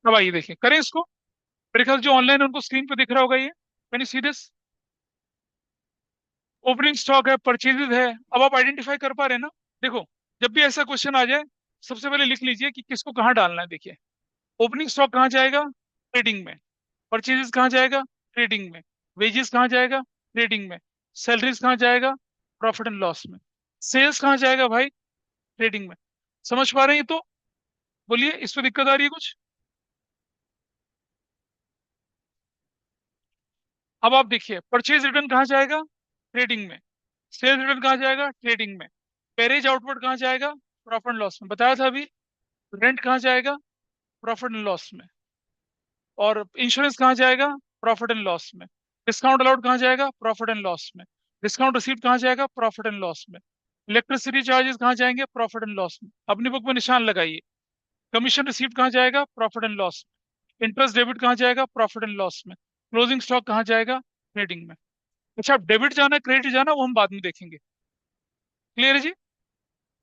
Speaker 1: अब आइए देखिए, करें इसको। मेरे ख्याल जो ऑनलाइन उनको स्क्रीन पे दिख रहा होगा ये, can you see this, opening stock है, परचेजेज है। अब आप आइडेंटिफाई कर पा रहे हैं ना। देखो, जब भी ऐसा क्वेश्चन आ जाए, सबसे पहले लिख लीजिए कि किसको कहाँ डालना है। देखिए, ओपनिंग स्टॉक कहाँ जाएगा, ट्रेडिंग में। परचेजेस कहाँ जाएगा, ट्रेडिंग में। वेजेस कहाँ जाएगा, ट्रेडिंग में। सैलरीज कहाँ जाएगा, प्रॉफिट एंड लॉस में। सेल्स कहाँ जाएगा भाई, ट्रेडिंग में। समझ पा रहे हैं ये तो, बोलिए इस पे दिक्कत आ रही है कुछ। अब आप देखिए, परचेज रिटर्न कहाँ जाएगा, ट्रेडिंग में। सेल्स रिटर्न कहाँ जाएगा, ट्रेडिंग में। कैरेज आउटवर्ड कहाँ जाएगा, प्रॉफिट एंड लॉस में, बताया था अभी। रेंट कहाँ जाएगा, प्रॉफिट एंड लॉस में। और इंश्योरेंस कहाँ जाएगा, प्रॉफिट एंड लॉस में। डिस्काउंट अलाउड कहाँ जाएगा, प्रॉफिट एंड लॉस में। डिस्काउंट रिसीट कहाँ जाएगा, प्रॉफिट एंड लॉस में। इलेक्ट्रिसिटी चार्जेस कहाँ जाएंगे, प्रॉफिट एंड लॉस में, अपनी बुक में निशान लगाइए। कमीशन रिसीट कहाँ जाएगा, प्रॉफिट एंड लॉस में। इंटरेस्ट डेबिट कहाँ जाएगा, प्रॉफिट एंड लॉस में। क्लोजिंग स्टॉक कहाँ जाएगा, ट्रेडिंग में। अच्छा, डेबिट जाना है क्रेडिट जाना, वो हम बाद में देखेंगे। क्लियर है जी,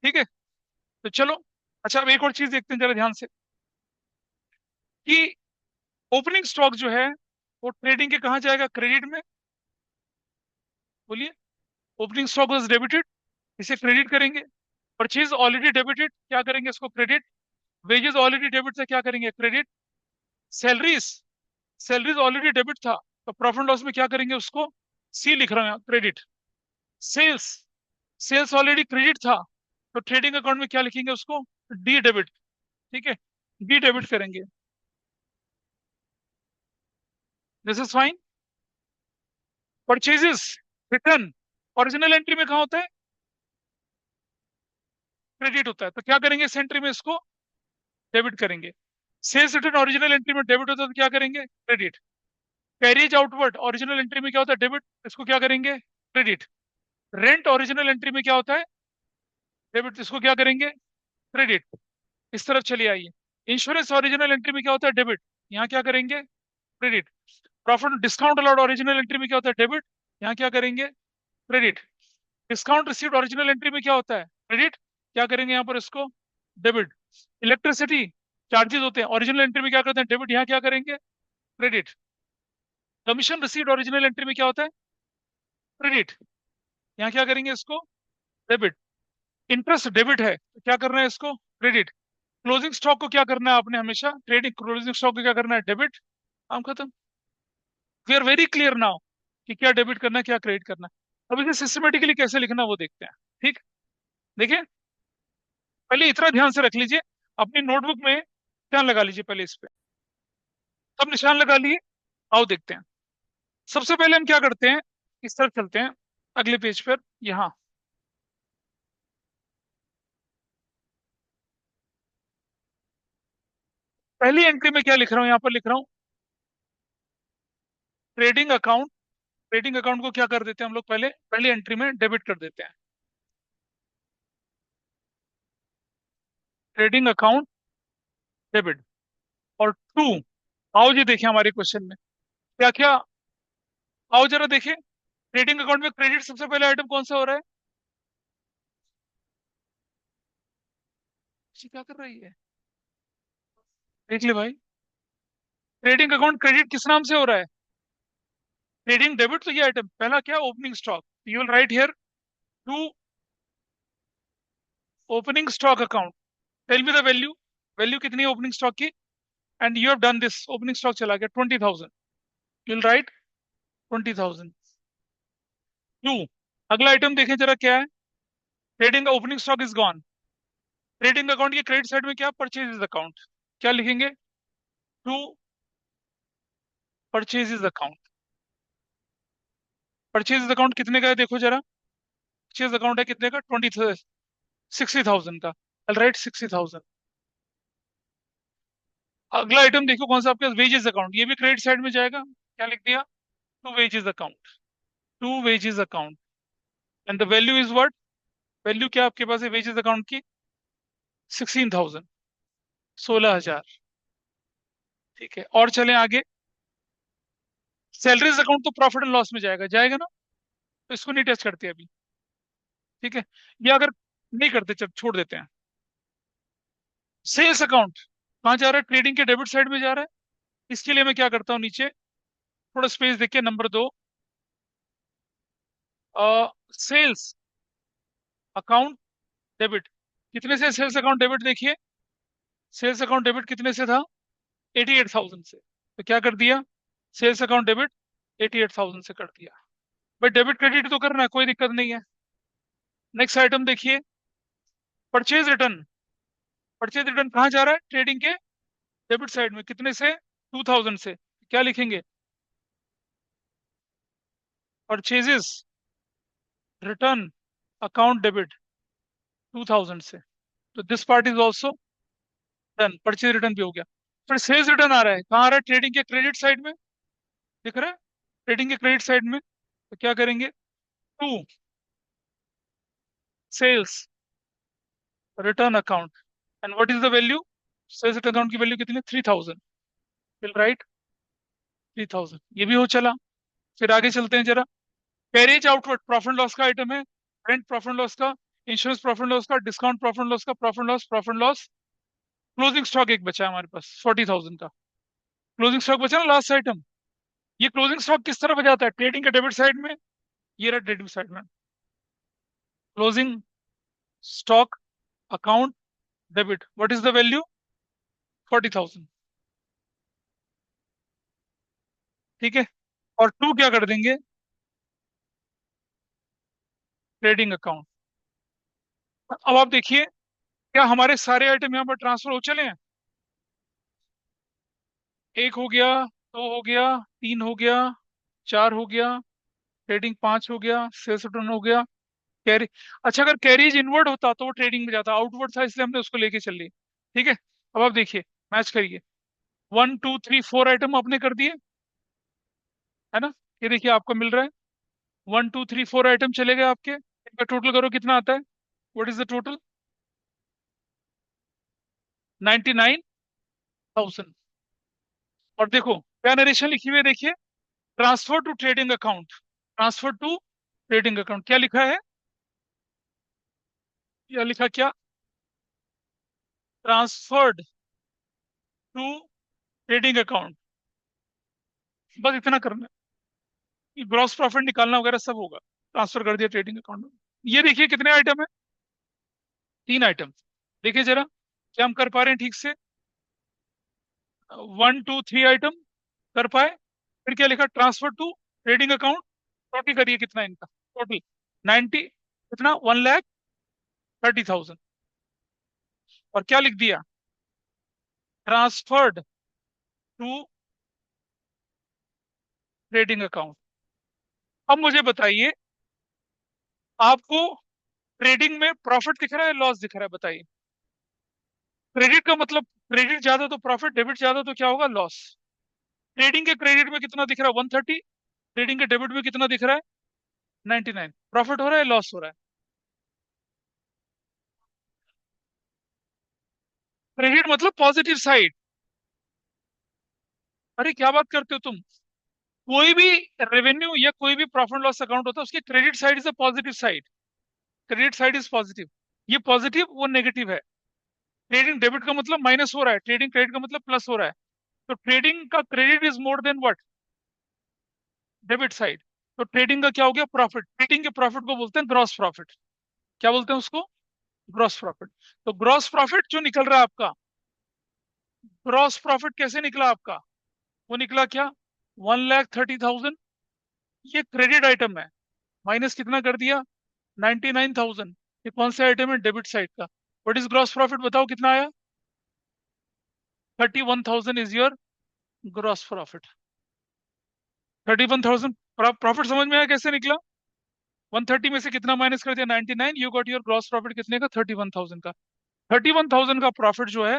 Speaker 1: ठीक है। तो चलो, अच्छा अब एक और चीज देखते हैं जरा ध्यान से, कि ओपनिंग स्टॉक जो है वो ट्रेडिंग के कहाँ जाएगा, क्रेडिट में। बोलिए, ओपनिंग स्टॉक वाज डेबिटेड, इसे क्रेडिट करेंगे। परचेज ऑलरेडी डेबिटेड, क्या करेंगे इसको, क्रेडिट। वेजेस ऑलरेडी डेबिट था, क्या करेंगे, credit. Salaries, salaries already debit था, तो प्रॉफिट लॉस में क्या करेंगे उसको, सी लिख रहा हूं, credit. Sales, sales already credit था, तो ट्रेडिंग अकाउंट में क्या लिखेंगे उसको, डी डेबिट। ठीक है, डी डेबिट करेंगे। This is fine. Purchases return original entry में कहाँ होता है, क्रेडिट होता है, तो क्या करेंगे इस एंट्री में इसको डेबिट करेंगे। सेल्स रिटर्न ओरिजिनल एंट्री में डेबिट होता है, तो क्या करेंगे, credit. Carriage outward original entry में क्या होता है, डेबिट, इसको क्या करेंगे, क्रेडिट। रेंट ओरिजिनल एंट्री में क्या होता है, डेबिट, इसको क्या करेंगे, क्रेडिट। इस तरफ चलिए आइए, इंश्योरेंस ओरिजिनल एंट्री में क्या होता है, डेबिट, यहाँ क्या करेंगे, credit. Profit discount allowed original entry में क्या होता है, डेबिट, यहाँ क्या करेंगे, credit. Discount received original entry में क्या होता है, क्रेडिट, क्या करेंगे यहाँ पर इसको, डेबिट। इलेक्ट्रिसिटी चार्जेस होते हैं ओरिजिनल एंट्री में, क्या करते हैं, डेबिट, यहाँ क्या करेंगे, credit. Commission received original entry में क्या होता है, क्रेडिट, यहाँ क्या करेंगे इसको, डेबिट। इंटरेस्ट डेबिट है, तो क्या करना है इसको, क्रेडिट। क्लोजिंग स्टॉक को क्या करना है आपने हमेशा, ट्रेडिंग क्लोजिंग स्टॉक को क्या करना है, डेबिट। काम खत्म। We are very clear now कि क्या डेबिट करना है, क्या क्रेडिट करना है। अब इसे सिस्टमेटिकली कैसे लिखना वो देखते हैं। ठीक, देखिए, पहले इतना ध्यान से रख लीजिए, अपनी नोटबुक में ध्यान लगा लीजिए पहले इस पे। सब निशान लगा लिए, आओ देखते हैं। सबसे पहले हम क्या करते हैं, इस तरफ चलते हैं, अगले पेज पर, यहाँ पहली एंट्री में क्या लिख रहा हूँ, यहाँ पर लिख रहा हूँ ट्रेडिंग अकाउंट। ट्रेडिंग अकाउंट को क्या कर देते हैं हम लोग, पहले पहली एंट्री में डेबिट कर देते हैं, ट्रेडिंग अकाउंट डेबिट। और टू, आओ जी देखिए हमारे क्वेश्चन में क्या क्या, आओ जरा देखिए, ट्रेडिंग अकाउंट में क्रेडिट सबसे पहले आइटम कौन सा हो रहा है, जी क्या कर रही है, देख ले भाई, ट्रेडिंग अकाउंट क्रेडिट किस नाम से हो रहा है? ट्रेडिंग डेबिट तो ये आइटम पहला क्या, opening stock, you will write here to opening stock account, tell me the value, value कितनी है ओपनिंग स्टॉक की, and you have done this, opening stock चला गया 20,000, यू विल राइट 20,000। टू, अगला आइटम देखें जरा क्या है, trading opening stock is gone, trading account के क्रेडिट साइड में क्या, परचेज अकाउंट, क्या लिखेंगे, to purchase account, purchase account कितने का है देखो जरा, परचेज अकाउंट है कितने का, 60,000 का, राइट 60,000। अगला आइटम देखो कौन सा आपके पास, वेजेस अकाउंट, ये भी क्रेडिट साइड में जाएगा, क्या लिख दिया, to wages account, to wages account, and the value is what, value क्या आपके पास है वेजेस अकाउंट की, 16,000, 16,000। ठीक है, और चलें आगे, सैलरीज अकाउंट तो प्रॉफिट एंड लॉस में जाएगा, जाएगा ना, तो इसको नहीं टच करते अभी। ठीक है, या अगर नहीं करते चल छोड़ देते हैं। सेल्स अकाउंट कहाँ जा रहा है, ट्रेडिंग के डेबिट साइड में जा रहा है, इसके लिए मैं क्या करता हूँ, नीचे थोड़ा स्पेस देखिए, नंबर 2, सेल्स अकाउंट डेबिट, कितने से सेल्स अकाउंट डेबिट देखिए, सेल्स अकाउंट डेबिट कितने से था, 88,000 से, तो क्या कर दिया, सेल्स अकाउंट डेबिट 88,000 से कर दिया। भाई डेबिट क्रेडिट तो करना है, कोई दिक्कत नहीं है। नेक्स्ट आइटम देखिए, परचेज रिटर्न, परचेज रिटर्न कहाँ जा रहा है, ट्रेडिंग के डेबिट साइड में, कितने से, 2,000 से, क्या लिखेंगे, परचेजेस रिटर्न अकाउंट डेबिट 2,000 से, तो this part is also done, purchase return भी हो गया। फिर सेल्स रिटर्न आ रहा है, कहाँ आ रहा है, ट्रेडिंग के क्रेडिट साइड में, दिख रहा है, ट्रेडिंग के क्रेडिट साइड में, तो क्या करेंगे, to sales return account, and what is the value, sales return account की वैल्यू कितनी, 3,000, विल राइट 3,000, ये भी हो चला। फिर आगे चलते हैं जरा, कैरेज आउटवर्ड प्रॉफिट लॉस का आइटम है, रेंट प्रॉफिट लॉस का, इंश्योरेंस प्रॉफिट लॉस का, डिस्काउंट प्रॉफिट लॉस का, प्रॉफिट लॉस, क्लोजिंग स्टॉक एक बचा है हमारे पास 40,000 का, क्लोजिंग स्टॉक बचा ना लास्ट आइटम, ये क्लोजिंग स्टॉक किस तरफ जाता है, ट्रेडिंग के डेबिट साइड में, ये रहा ट्रेडिंग साइड में, closing stock account debit, what is the value, 40,000। ठीक है, और टू क्या कर देंगे, ट्रेडिंग अकाउंट। अब आप देखिए, क्या हमारे सारे आइटम यहाँ पर ट्रांसफर हो चले हैं, एक हो गया, दो हो गया, तीन हो गया, चार हो गया, ट्रेडिंग पांच हो गया, सेल्स रिटर्न हो गया, कैरी, अच्छा अगर कैरीज इनवर्ड होता तो वो ट्रेडिंग में जाता, आउटवर्ड था इसलिए हमने उसको लेके चल ली। ठीक है, अब आप देखिए, मैच करिए, 1 2 3 4 आइटम आपने कर दिए, है ना, ये देखिए आपको मिल रहा है, 1 2 3 4 आइटम चले गए आपके, इनका टोटल करो कितना आता है, व्हाट इज द टोटल, 99,000। और देखो क्या नरेशन लिखी हुई है, देखिए, transfer to trading account, transfer to trading account, क्या लिखा है, क्या लिखा, क्या, ट्रांसफर्ड टू ट्रेडिंग अकाउंट, बस इतना करना है, ग्रॉस प्रॉफिट निकालना वगैरह सब होगा, ट्रांसफर कर दिया ट्रेडिंग अकाउंट में। ये देखिए कितने आइटम है, तीन आइटम, देखिए जरा क्या हम कर पा रहे हैं ठीक से, 1 2 3 आइटम कर पाए, फिर क्या लिखा, transfer to trading account, total करिए कितना इनका, टोटल 90, कितना, 1,30,000, और क्या लिख दिया, ट्रांसफर्ड टू ट्रेडिंग अकाउंट। अब मुझे बताइए, आपको ट्रेडिंग में प्रॉफिट दिख रहा है, लॉस दिख रहा है, बताइए, क्रेडिट का मतलब, क्रेडिट ज्यादा तो प्रॉफिट, डेबिट ज्यादा तो क्या होगा, लॉस। ट्रेडिंग के क्रेडिट में कितना दिख रहा है, 130, ट्रेडिंग के डेबिट में कितना दिख रहा है, 99, प्रॉफिट हो रहा है, लॉस हो रहा है, क्रेडिट मतलब पॉजिटिव साइड, अरे क्या बात करते हो तुम, कोई भी रेवेन्यू या कोई भी प्रॉफिट लॉस अकाउंट होता है, उसकी credit side is a positive side, credit side is positive, ये पॉजिटिव वो नेगेटिव है, ट्रेडिंग डेबिट का मतलब माइनस हो रहा है, ट्रेडिंग क्रेडिट का मतलब प्लस हो रहा है। तो ट्रेडिंग का credit is more than what, debit side. तो ट्रेडिंग का क्या हो गया, प्रॉफिट। ट्रेडिंग के प्रॉफिट को बोलते हैं ग्रॉस प्रॉफिट। क्या बोलते हैं उसको, ग्रॉस प्रॉफिट। तो ग्रॉस प्रॉफिट जो निकल रहा है आपका, ग्रॉस प्रॉफिट कैसे निकला आपका, वो निकला क्या, 1,30,000। ये क्रेडिट आइटम है, माइनस कितना कर दिया, 99,000। ये कौन सा आइटम है, डेबिट साइड का। व्हाट इज ग्रॉस प्रॉफिट, बताओ कितना आया, 31,000 is your gross profit. 31,000 profit समझ में आया कैसे निकला। 130 में से कितना माइनस कर दिया, 99, you got your gross profit कितने का, 31,000 का। 31,000 का प्रॉफिट जो है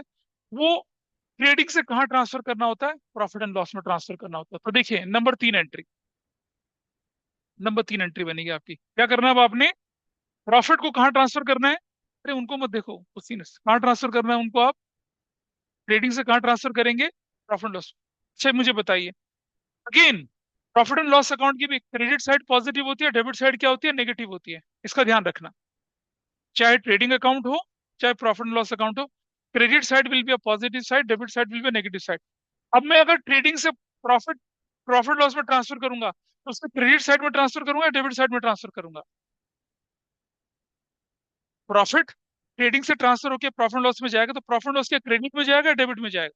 Speaker 1: वो ट्रेडिंग से कहाँ ट्रांसफर करना होता है, प्रॉफिट एंड लॉस में ट्रांसफर करना होता है। तो देखिए नंबर 3 एंट्री बनेगी आपकी। क्या करना है अब आपने, प्रॉफिट को कहाँ ट्रांसफर करना है, अरे उनको मत देखो, उसी में कहाँ ट्रांसफर करना है उनको आप, ट्रेडिंग से कहाँ ट्रांसफर करेंगे, प्रॉफिट लॉस। अच्छा मुझे बताइए, again profit and loss account की भी क्रेडिट साइड पॉजिटिव होती है, डेबिट साइड क्या होती है, नेगेटिव होती है। इसका ध्यान रखना, चाहे ट्रेडिंग अकाउंट हो चाहे प्रॉफिट एंड लॉस अकाउंट हो, credit side will be a positive side, debit side will be negative side. अब मैं अगर ट्रेडिंग से प्रॉफिट प्रॉफिट लॉस में ट्रांसफर करूंगा तो उसको क्रेडिट साइड में ट्रांसफर करूंगा या डेबिट साइड में ट्रांसफर करूंगा, प्रॉफिट ट्रेडिंग से ट्रांसफर होकर प्रॉफिट लॉस में जाएगा तो प्रॉफिट लॉस क्या क्रेडिट में जाएगा, डेबिट में जाएगा,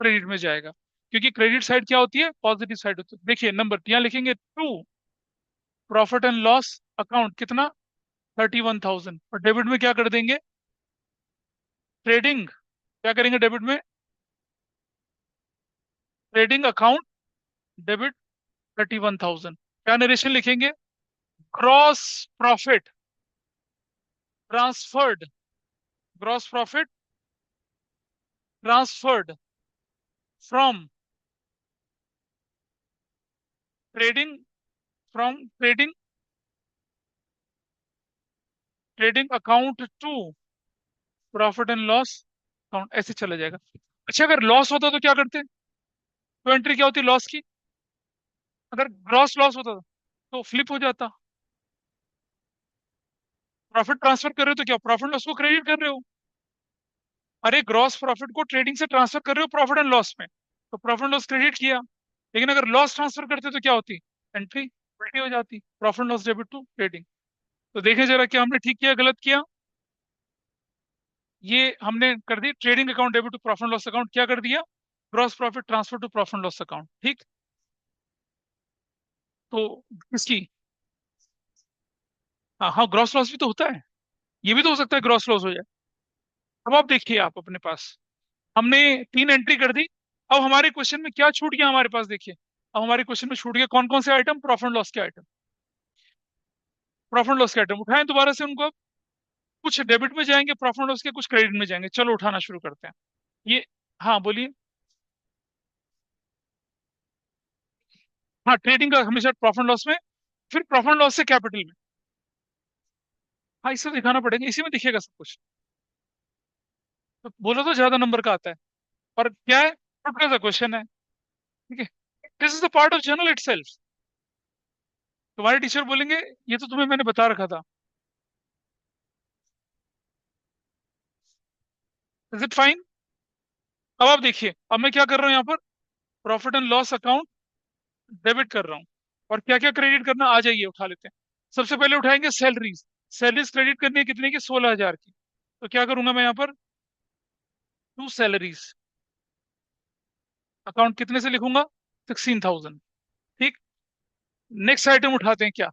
Speaker 1: क्रेडिट में जाएगा। क्योंकि क्रेडिट साइड क्या होती है, पॉजिटिव साइड होती है। देखिए नंबर यहाँ लिखेंगे 2, प्रॉफिट एंड लॉस अकाउंट कितना, 31,000, और डेबिट में क्या कर देंगे, ट्रेडिंग, क्या करेंगे डेबिट में, ट्रेडिंग अकाउंट, डेबिट 31,000। क्या नरेशन लिखेंगे, gross profit transferred, gross profit transferred from trading, from trading, trading account to profit and loss account, ऐसे चला जाएगा। अच्छा अगर लॉस होता तो क्या करते, तो एंट्री क्या होती लॉस की, अगर ग्रॉस लॉस होता तो फ्लिप हो जाता, प्रॉफिट ट्रांसफर कर रहे हो तो क्या प्रॉफिट लॉस को क्रेडिट कर रहे हो, अरे ग्रॉस प्रॉफिट को ट्रेडिंग से ट्रांसफर कर रहे हो प्रॉफिट एंड लॉस में, तो प्रॉफिट लॉस क्रेडिट किया। लेकिन अगर लॉस ट्रांसफर करते तो क्या होती, एंट्री उल्टी हो जाती, profit loss debit to trading. तो देखें जरा क्या हमने ठीक किया गलत किया, ये हमने कर दी trading account debit to profit loss account, क्या कर दिया, gross profit transfer to profit loss account, ठीक। तो किसकी, हाँ हाँ ग्रॉस लॉस भी तो होता है, ये भी तो हो सकता है ग्रॉस लॉस हो जाए। अब आप देखिए आप अपने पास, हमने 3 एंट्री कर दी। अब हमारे क्वेश्चन में क्या छूट गया हमारे पास, देखिए अब हमारे क्वेश्चन में छूट गया कौन कौन से आइटम, प्रॉफिट लॉस के आइटम, प्रॉफिट लॉस के आइटम उठाएं दोबारा से उनको अब। कुछ डेबिट में जाएंगे प्रॉफिट लॉस के, कुछ क्रेडिट में जाएंगे, चलो उठाना शुरू करते हैं ये। हाँ बोलिए। हाँ ट्रेडिंग का हमेशा प्रॉफिट लॉस में, फिर प्रॉफिट लॉस से कैपिटल में। हाँ इसे दिखाना पड़ेगा, इसी में दिखेगा सब कुछ। तो बोलो तो ज्यादा नंबर का आता है, और क्या है, छोटा सा क्वेश्चन है, ठीक है। This is the part of journal it self. तुम्हारे टीचर बोलेंगे ये तो तुम्हें मैंने बता रखा था, इज इट फाइन। अब आप देखिए अब मैं क्या कर रहा हूँ यहाँ पर, profit and loss account debit कर रहा हूँ, और क्या क्या क्रेडिट करना, आ जाइए उठा लेते हैं। सबसे पहले उठाएंगे सैलरीज, सैलरीज क्रेडिट करनी है कितने की, 16,000 की। तो क्या करूंगा मैं यहाँ पर, टू सैलरीज अकाउंट कितने से लिखूंगा, 16,000, ठीक। नेक्स्ट आइटम उठाते हैं क्या,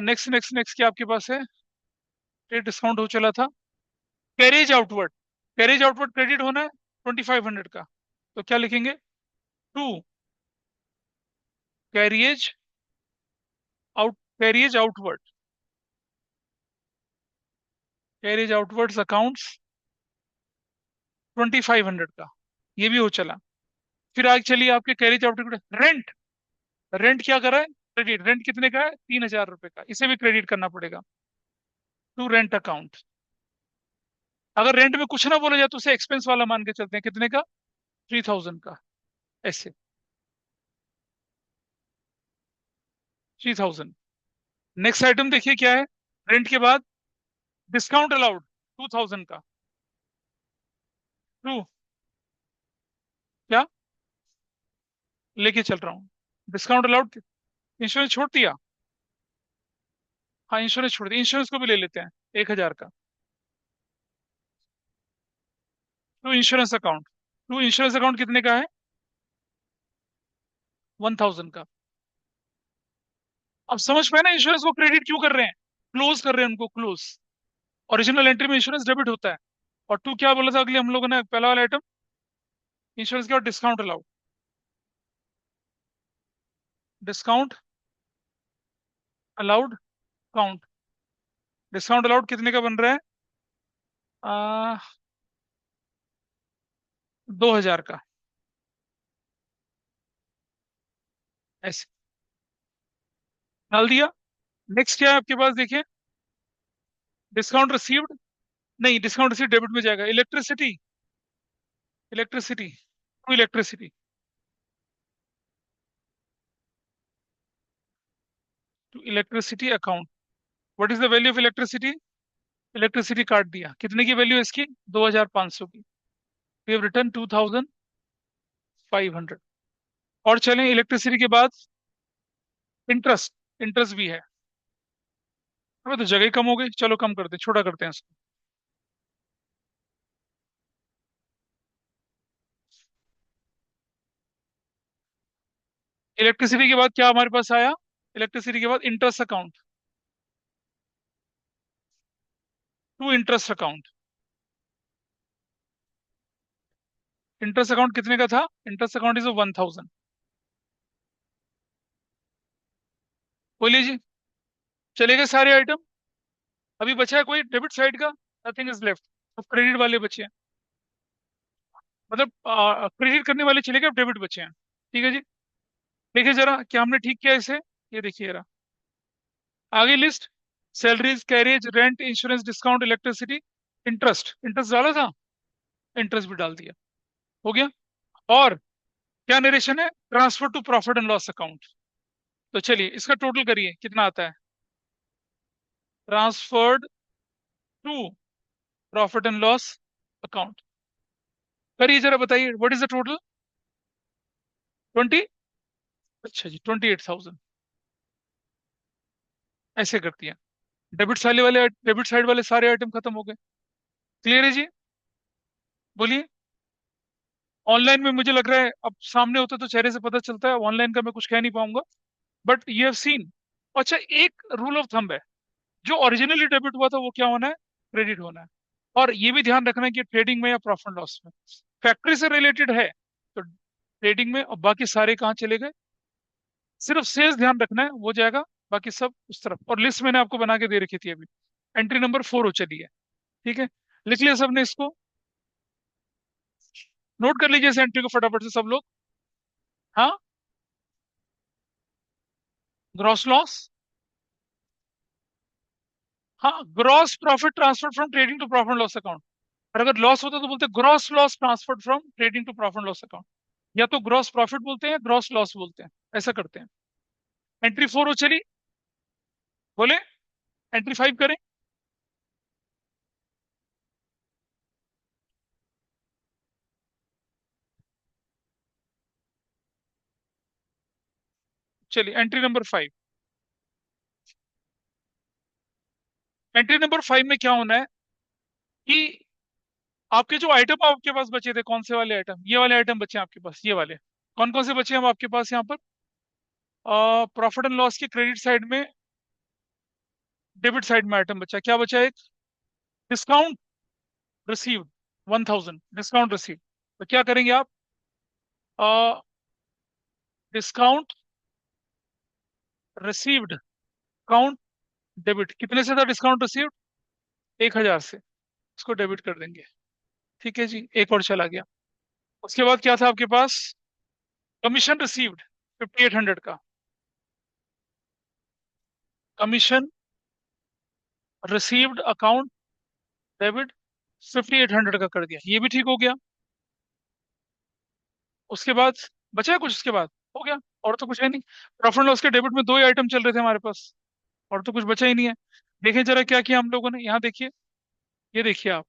Speaker 1: नेक्स्ट नेक्स्ट नेक्स्ट क्या आपके पास है, ये डिस्काउंट हो चला था, carriage outward, carriage outward credit होना है 2,500 का। तो क्या लिखेंगे, to carriage out, carriage outward, carriage outwards accounts 2,500 का, ये भी हो चला। फिर आगे चलिए आपके कैरिज आउटवर्ड, रेंट, रेंट क्या करा है, क्रेडिट, रेंट कितने का है, 3,000 रुपए का, इसे भी क्रेडिट करना पड़ेगा, टू रेंट अकाउंट। अगर रेंट में कुछ ना बोला जाए तो उसे एक्सपेंस वाला मान के चलते हैं, कितने का, 3,000 का, ऐसे 3,000। नेक्स्ट आइटम देखिए क्या है, रेंट के बाद डिस्काउंट अलाउड 2,000 का, टू, क्या लेके चल रहा हूँ? डिस्काउंट अलाउड, इंश्योरेंस छोड़ दिया। हाँ इंश्योरेंस छोड़ दिया, इंश्योरेंस को भी ले लेते हैं 1,000 का। To insurance account, to insurance account कितने का है? 1,000 का। अब समझ पाए ना इंश्योरेंस को क्रेडिट क्यों कर रहे हैं? क्लोज कर रहे हैं उनको, क्लोज। ओरिजिनल एंट्री में इंश्योरेंस डेबिट होता है। और टू क्या बोला था अगले हम लोगों ने, पहला वाला आइटम, इंश्योरेंस के बाद discount allowed. Discount allowed count. Discount allowed कितने का बन रहा है? 2,000 का। ऐसे डाल दिया। नेक्स्ट क्या है आपके पास, देखिए। डिस्काउंट रिसीव्ड, नहीं डिस्काउंट रिसीव्ड डेबिट में जाएगा। Electricity, electricity, to electricity, to electricity account. What is the value of electricity? Electricity काट दिया, कितने की वैल्यू है इसकी? 2,500 की। We have written 2,500। और चलें इलेक्ट्रिसिटी के बाद इंटरेस्ट, इंटरेस्ट भी है। अबे तो जगह ही कम हो गई, चलो कम करते हैं, छोटा करते हैं इसको। इलेक्ट्रिसिटी के बाद क्या हमारे पास आया? इलेक्ट्रिसिटी के बाद interest account, to interest account. Interest account कितने का था? Interest account is 1,000। बोलिए जी। चले गए सारे आइटम। अभी बचा है कोई डेबिट साइड का? Nothing is left. अब क्रेडिट वाले बचे हैं, मतलब क्रेडिट करने वाले चले गए, अब डेबिट बचे हैं। ठीक है जी। देखिए जरा क्या हमने ठीक किया इसे। ये देखिए जरा आगे list. Salaries, carriage, rent, insurance, discount, electricity, interest. Interest डाला था, इंटरेस्ट भी डाल दिया। हो गया। और क्या नरेशन है? Transfer to profit and loss account. तो चलिए इसका टोटल करिए कितना आता है। Transferred to profit and loss account. करिए जरा, बताइए व्हाट इज द टोटल? 20। अच्छा जी, 28,000। ऐसे करती है। डेबिट साइड वाले सारे आइटम खत्म हो गए। क्लियर है जी? बोलिए। ऑनलाइन में मुझे लग रहा है, अब सामने होता तो चेहरे से पता चलता है, ऑनलाइन का मैं कुछ कह नहीं पाऊंगा। But you have seen. अच्छा, एक रूल ऑफ थंब है, जो ओरिजिनली डेबिट हुआ था वो क्या होना है? क्रेडिट होना है। और ये भी ध्यान रखना है कि ट्रेडिंग में या प्रॉफिट लॉस में, फैक्ट्री से रिलेटेड है तो ट्रेडिंग में, और बाकी सारे कहाँ चले गए? सिर्फ सेल्स ध्यान रखना है, वो जाएगा। बाकी सब उस तरफ। और लिस्ट मैंने आपको बना के दे रखी थी अभी। एंट्री नंबर 4 हो चली है। ठीक है, लिख लिया सबने इसको? नोट कर लीजिए इस एंट्री को फटाफट से सब लोग। हाँ। Gross loss. हाँ, gross profit transfer from trading to profit loss account. और अगर लॉस होता तो बोलते gross loss transferred from trading to profit loss account. या तो ग्रॉस प्रॉफिट बोलते हैं, ग्रॉस लॉस बोलते हैं, ऐसा करते हैं। एंट्री 4 हो चली। बोले एंट्री 5 करें। चलिए एंट्री नंबर 5। एंट्री नंबर 5 में क्या होना है कि आपके जो आइटम आपके पास बचे थे, कौन से वाले आइटम? ये वाले आइटम बचे हैं आपके पास, ये वाले। कौन कौन से बचे हैं अब आपके पास यहाँ पर? प्रॉफिट एंड लॉस के क्रेडिट साइड में, डेबिट साइड में आइटम बचा, क्या बचा? एक डिस्काउंट रिसीव्ड, 1,000 डिस्काउंट रिसीव्ड। तो क्या करेंगे आप? Discount received count debit. कितने से था डिस्काउंट रिसीव्ड? 1,000 से। इसको डेबिट कर देंगे। ठीक है जी, एक और चला गया। उसके बाद क्या था आपके पास? कमीशन रिसीव्ड, 5,800 का। कमीशन रिसीव्ड अकाउंट डेबिट, 5,800 का कर दिया, ये भी ठीक हो गया। उसके बाद बचा है कुछ? उसके बाद हो गया। और तो कुछ है नहीं। प्रॉफिट लॉस के डेबिट में दो ही आइटम चल रहे थे हमारे पास, और तो कुछ बचा ही नहीं है। देखें जरा क्या किया हम लोगों ने, यहाँ देखिए। ये देखिए आप,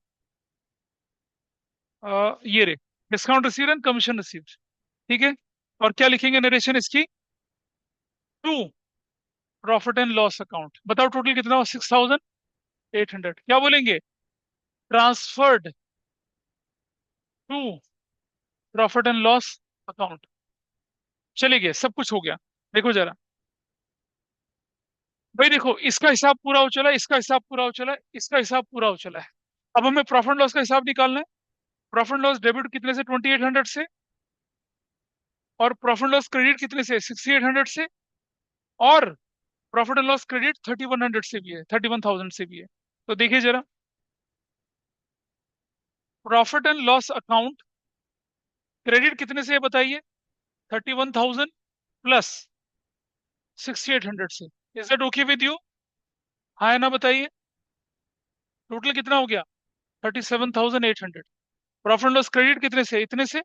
Speaker 1: ये रे, discount receive and commission received. ठीक है, और क्या लिखेंगे नरेशन इसकी? To profit and loss account. बताओ टोटल कितना हुआ? 6,800। क्या बोलेंगे? Transferred to profit and loss account. चले गए, सब कुछ हो गया। देखो जरा भाई, देखो इसका हिसाब पूरा हो चला है, इसका हिसाब पूरा हो चला है, इसका हिसाब पूरा हो चला है। अब हमें प्रॉफिट लॉस का हिसाब निकालना है। प्रॉफिट लॉस डेबिट कितने से? 2,800 से। और प्रॉफिट लॉस क्रेडिट कितने से? 6,800 से। और प्रॉफिट एंड लॉस क्रेडिट 3,100 से भी है, 31,000 से भी है। तो देखिए जरा, profit and loss account credit कितने से है बताइए? 31,000 प्लस 6,800 से। Is that okay with you? हाँ है ना, बताइए। टोटल कितना हो गया? 37,800। प्रॉफिट एंड लॉस क्रेडिट कितने से? इतने से।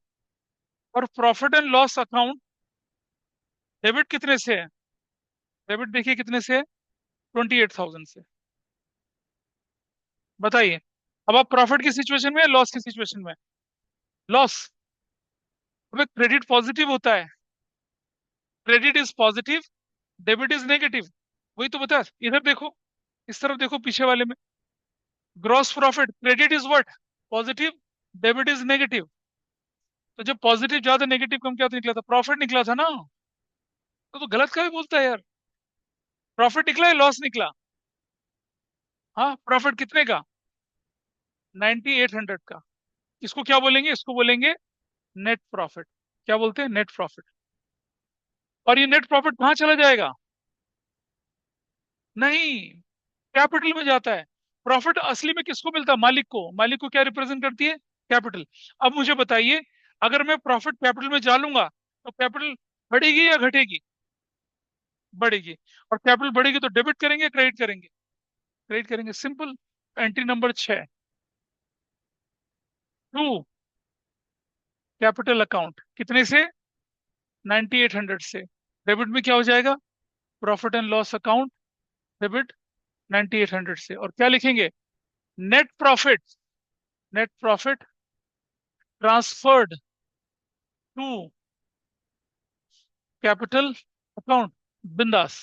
Speaker 1: और profit and loss account debit कितने से है? डेबिट देखिए कितने से है? 28,000 से। बताइए। अब आप प्रॉफिट की सिचुएशन में, लॉस की सिचुएशन में? लॉस। अबे क्रेडिट पॉजिटिव होता है। Credit is positive, debit is negative. वही तो बता। इधर देखो, इस तरफ देखो, पीछे वाले में। Gross profit, credit is what? Positive, debit is negative. तो जब पॉजिटिव ज्यादा नेगेटिव कम, क्या तो निकला था? प्रॉफिट निकला था ना। तो गलत का भी बोलता है यार। प्रॉफिट निकला है, लॉस निकला? हाँ, प्रॉफिट कितने का? 9,800 का। इसको क्या बोलेंगे? इसको बोलेंगे नेट प्रॉफिट। क्या बोलते हैं? Net profit. और ये नेट प्रॉफिट कहाँ चला जाएगा? नहीं, कैपिटल में जाता है। प्रॉफिट असली में किसको मिलता है? मालिक को। मालिक को क्या रिप्रेजेंट करती है? कैपिटल। अब मुझे बताइए, अगर मैं प्रॉफिट कैपिटल में डालूंगा तो कैपिटल बढ़ेगी या घटेगी? बढ़ेगी। और कैपिटल बढ़ेगी तो डेबिट करेंगे, क्रेडिट करेंगे? क्रेडिट करेंगे, simple. Entry number 6, to capital account कितने से? 9,800 से। डेबिट में क्या हो जाएगा? Profit and loss account debit 9,800 से। और क्या लिखेंगे? Net profit. Net profit transferred to capital account. बिंदास।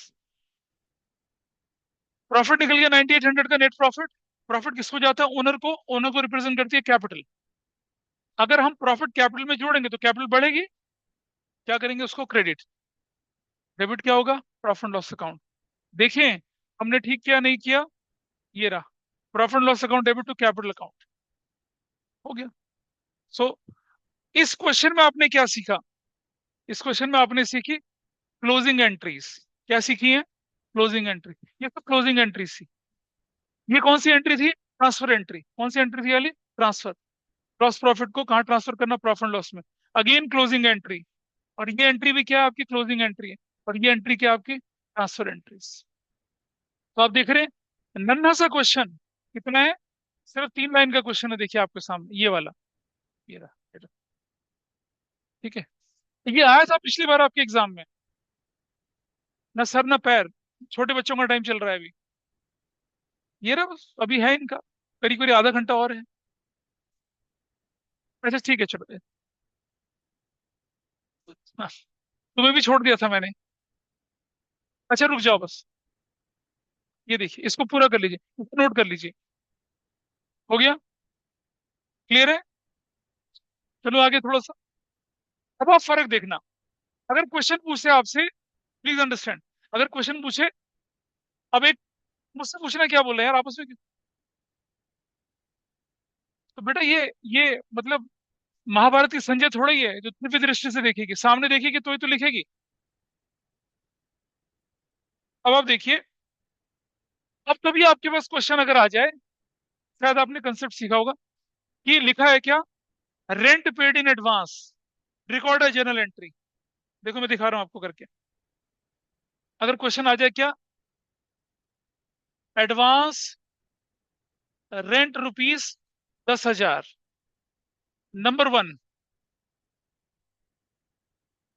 Speaker 1: प्रॉफिट निकल गया 9,800 का नेट प्रॉफिट। प्रॉफिट किसको जाता है? ओनर को। ओनर को रिप्रेजेंट करती है कैपिटल। अगर हम प्रॉफिट कैपिटल में जोड़ेंगे तो कैपिटल बढ़ेगी। क्या करेंगे? उसको क्रेडिट। डेबिट क्या होगा? Profit loss account. देखें हमने ठीक किया नहीं किया? ये रहा, profit loss account debit to capital account. हो गया। सो इस क्वेश्चन में आपने क्या सीखा? इस क्वेश्चन में आपने सीखी क्लोजिंग एंट्रीज। क्या सीखी है? Closing entry. ये तो क्लोजिंग एंट्री थी। ये कौन सी एंट्री थी? Transfer entry. कौन सी एंट्री थी वाली? ट्रांसफर। लॉस प्रॉफिट को कहाँ ट्रांसफर करना? प्रॉफिट लॉस में। Again closing entry. और ये एंट्री भी क्या है आपकी? क्लोजिंग एंट्री है। और ये एंट्री क्या है आपकी? Transfer entries. तो आप देख रहे हैं, नन्हा सा क्वेश्चन। कितना है? सिर्फ 3 लाइन का क्वेश्चन है, देखिए आपके सामने ये वाला। ये रहा। ठीक है, ये आया था पिछली बार आपके एग्जाम में। ना सर ना पैर। छोटे बच्चों का टाइम चल रहा है अभी। ये रहा, बस अभी है इनका करीब करीब आधा घंटा और है। अच्छा ठीक है, चलो। हाँ, तुम्हें भी छोड़ दिया था मैंने। अच्छा रुक जाओ बस। ये देखिए, इसको पूरा कर लीजिए, इसको नोट कर लीजिए। हो गया? क्लियर है? चलो आगे थोड़ा सा। अब आप फर्क देखना। अगर क्वेश्चन पूछे आपसे, प्लीज अंडरस्टैंड। अगर क्वेश्चन पूछे, अब एक मुझसे पूछना क्या बोल रहे हैं यार आपस में तो बेटा ये मतलब महाभारत की संजय थोड़ा ही है जो दिव्य दृष्टि से देखेगी, सामने देखेगी तो ही तो लिखेगी। अब आप देखिए, अब कभी आपके पास क्वेश्चन अगर आ जाए, शायद आपने कंसेप्ट सीखा होगा कि लिखा है क्या? Rent paid in advance, record है जर्नल एंट्री। देखो मैं दिखा रहा हूं आपको करके। अगर क्वेश्चन आ जाए क्या? Advance rent rupees 10,000। Number 1,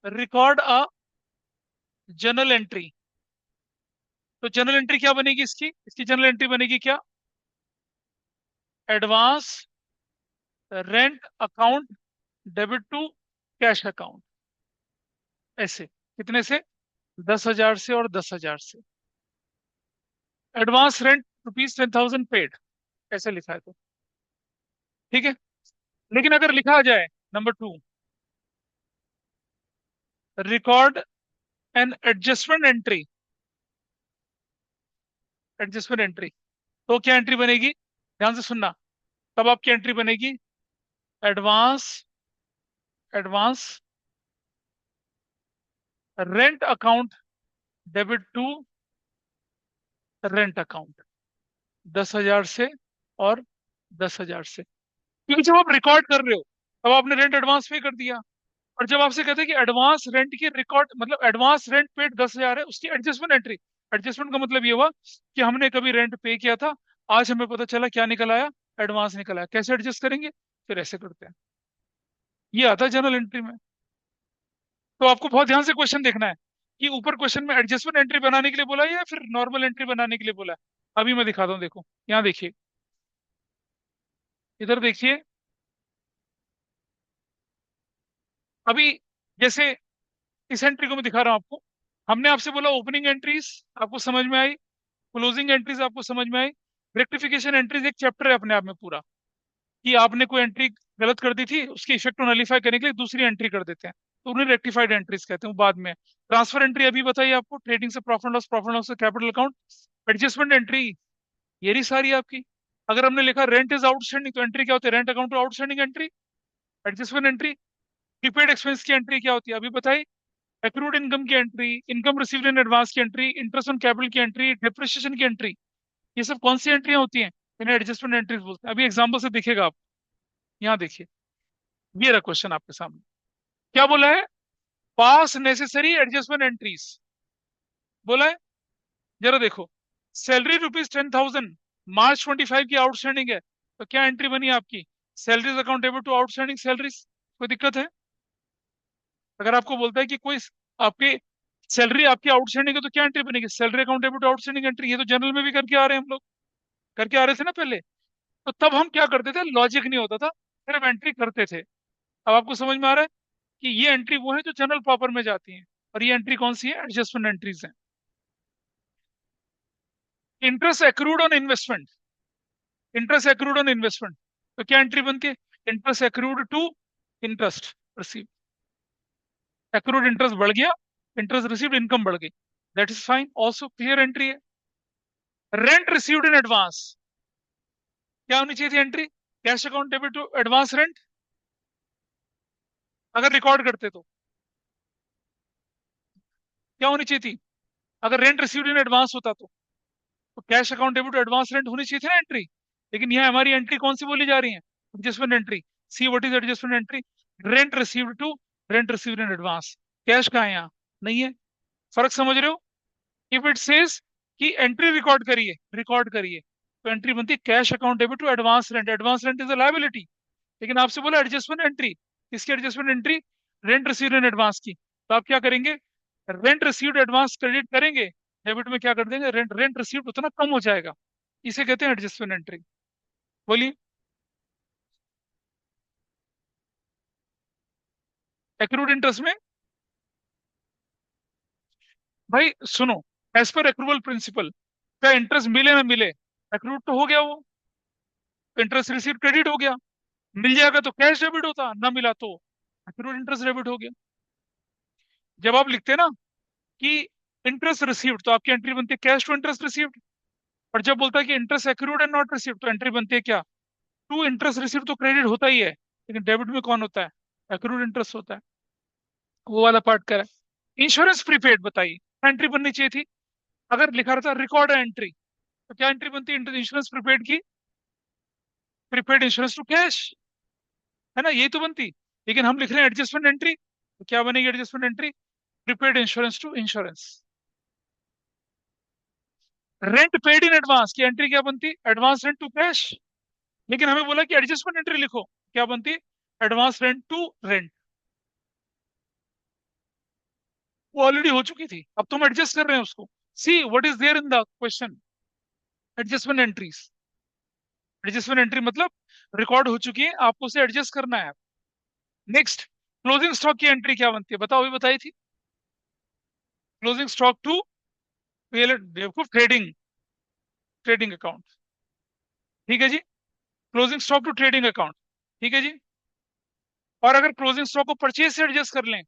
Speaker 1: record a journal entry. तो जर्नल एंट्री क्या बनेगी इसकी? इसकी जर्नल एंट्री बनेगी क्या? Advance rent account debit to cash account, ऐसे कितने से, 10,000 से और 10,000 से। एडवांस रेंट ₹10,000 पेड, ऐसे लिखा है तो ठीक है। लेकिन अगर लिखा आ जाए number 2, record an adjustment entry, adjustment entry, तो क्या एंट्री बनेगी, ध्यान से सुनना। तब आपकी एंट्री बनेगी advance, advance rent account debit to rent account, 10,000 से और 10,000 से। क्योंकि जब आप रिकॉर्ड कर रहे हो तब आपने रेंट एडवांस पे कर दिया, और जब आपसे कहते हैं कि एडवांस रेंट की रिकॉर्ड, मतलब एडवांस रेंट पेड 10,000 है, उसकी एडजस्टमेंट एंट्री। एडजस्टमेंट का मतलब ये हुआ कि हमने कभी रेंट पे किया था, आज हमें पता चला क्या निकल आया, एडवांस निकल आया, कैसे एडजस्ट करेंगे, फिर ऐसे करते हैं। ये आता है जर्नल एंट्री में। तो आपको बहुत ध्यान से क्वेश्चन देखना है कि ऊपर क्वेश्चन में एडजस्टमेंट एंट्री बनाने के लिए बोला है या फिर नॉर्मल एंट्री बनाने के लिए बोला है। अभी मैं दिखाता हूँ, देखो यहाँ देखिए, इधर देखिए। अभी जैसे इस एंट्री को मैं दिखा रहा हूँ आपको, हमने आपसे बोला ओपनिंग एंट्रीज आपको समझ में आई, क्लोजिंग एंट्रीज आपको समझ में आई, रेक्टिफिकेशन एंट्रीज एक चैप्टर है अपने आप में पूरा, कि आपने कोई एंट्री गलत कर दी थी, उसके इफेक्ट को नलीफाई करने के लिए दूसरी एंट्री कर देते हैं, तो उन्हें रेक्टिफाइड एंट्रीज कहते हैं। वो बाद में ट्रांसफर एंट्री अभी बताइए आपको, ट्रेडिंग से प्रॉफिट लॉस से कैपिटल अकाउंट, एडजस्टमेंट एंट्री, ये रही सारी आपकी। अगर हमने लिखा रेंट इज आउटस्टैंडिंग, तो एंट्री क्या होती है, rent account to outstanding entry, adjustment entry. Prepaid expense की एंट्री क्या होती है अभी बताइए, एक्रूड इनकम की entry, income received in advance की एंट्री, इंटरेस्ट ऑन कैपिटल की एंट्री, डेप्रिसिएशन की एंट्री, ये सब कौन सी एंट्रियां होती हैं, इन्हें एडजस्टमेंट एंट्रीज बोलते हैं। अभी एग्जांपल से दिखेगा आप, यहाँ देखिए, ये रहा क्वेश्चन आपके सामने, क्या बोला है, पास नेसेसरी एडजस्टमेंट एंट्रीज बोला है। जरा देखो, सैलरी ₹10,000 March 25 की आउटस्टैंडिंग है, तो क्या एंट्री बनी आपकी, salaries account debit to outstanding salaries. कोई दिक्कत है, अगर आपको बोलता है कि कोई आपकी सैलरी आपकी आउटस्टैंडिंग है तो क्या एंट्री बनेगी, salary account debit to outstanding entry. ये तो जनरल में भी करके आ रहे हैं हम लोग, करके आ रहे थे ना पहले। तो तब हम क्या करते थे, लॉजिक नहीं होता था, सिर्फ एंट्री करते थे। अब आपको समझ में आ रहा है कि ये एंट्री वो है जो जनरल प्रॉपर में जाती है, और ये एंट्री कौन सी है, एडजस्टमेंट एंट्रीज है। Interest accrued on investment, interest accrued on investment, तो क्या एंट्री बनती है, interest accrued to interest receive, accrued interest बढ़ गया, इंटरेस्ट रिसीव्ड इनकम बढ़ गई, that is fine, also clear entry है। रेंट रिसीव्ड इन एडवांस, क्या होनी चाहिए थी entry, cash account debit to advance rent, अगर रिकॉर्ड करते तो क्या होनी चाहिए थी, अगर रेंट रिसीव्ड इन एडवांस होता तो cash account debit to advance rent होनी चाहिए थी ना एंट्री। लेकिन यहाँ हमारी एंट्री कौन सी बोली जा रही है, adjustment entry. See what is adjustment entry, rent received to rent received in advance, cash कहाँ है यहाँ, नहीं है। फर्क समझ रहे हो, इफ इट सेज कि एंट्री रिकॉर्ड करिए, तो एंट्री बनती है cash account debit to advance rent, advance rent is a liability. लेकिन आपसे बोला एडजस्टमेंट एंट्री, इसकी adjustment entry rent received in advance की, तो आप क्या करेंगे, रेंट रिसीव्ड एडवांस क्रेडिट करेंगे, डेबिट में क्या कर देंगे, रेंट रेंट रिसीव्ड उतना कम हो जाएगा, इसे कहते हैं एडजस्टमेंट एंट्री। बोलिए, एक्रूड इंटरेस्ट में, भाई सुनो, एज पर एक्रूवल प्रिंसिपल, क्या इंटरेस्ट मिले ना मिले, एक्रूड तो हो गया वो, इंटरेस्ट रिसीव क्रेडिट हो गया, मिल जाएगा तो कैश डेबिट होता, ना मिला तो एक्रूड इंटरेस्ट डेबिट हो गया। जब आप लिखते हैं ना कि इंटरेस्ट रिसीव्ड, तो आपकी एंट्री बनती है कैश टू इंटरेस्ट रिसीव्ड। और जब बोलता है कि interest accrued and not received, तो एंट्री बनती है क्या, टू इंटरेस्ट रिसीव्ड, तो क्रेडिट होता ही है, लेकिन डेबिट में कौन होता है, एक्रूड इंटरेस्ट होता है, वो वाला पार्ट करा है। इंश्योरेंस प्रीपेड बताइए, एंट्री बननी चाहिए थी, अगर लिखा रहता रिकॉर्ड एंट्री, तो क्या एंट्री बनती है इंश्योरेंस प्रीपेड की, प्रीपेड इंश्योरेंस टू कैश, है ना, यही तो बनती। लेकिन हम लिख रहे हैं एडजस्टमेंट एंट्री, तो क्या बनेगी adjustment entry, prepaid insurance to insurance. Rent paid in advance की एंट्री क्या बनती, एडवांस रेंट टू कैश। लेकिन हमें बोला कि एडजस्टमेंट एंट्री लिखो, क्या बनती, एडवांस रेंट टू रेंट, वो ऑलरेडी हो चुकी थी, अब तो हम एडजस्ट कर रहे हैं उसको। See what is there in the question, adjustment entries. Adjustment entry मतलब रिकॉर्ड हो चुकी है, आपको उसे एडजस्ट करना है। नेक्स्ट, क्लोजिंग स्टॉक की एंट्री क्या बनती है, बताओ, अभी बताई थी। क्लोजिंग स्टॉक टू बेवकूफ, ट्रेडिंग, ट्रेडिंग अकाउंट। ठीक है जी, closing stock to trading account. ठीक है जी। और अगर क्लोजिंग स्टॉक को परचेज से एडजस्ट कर लें,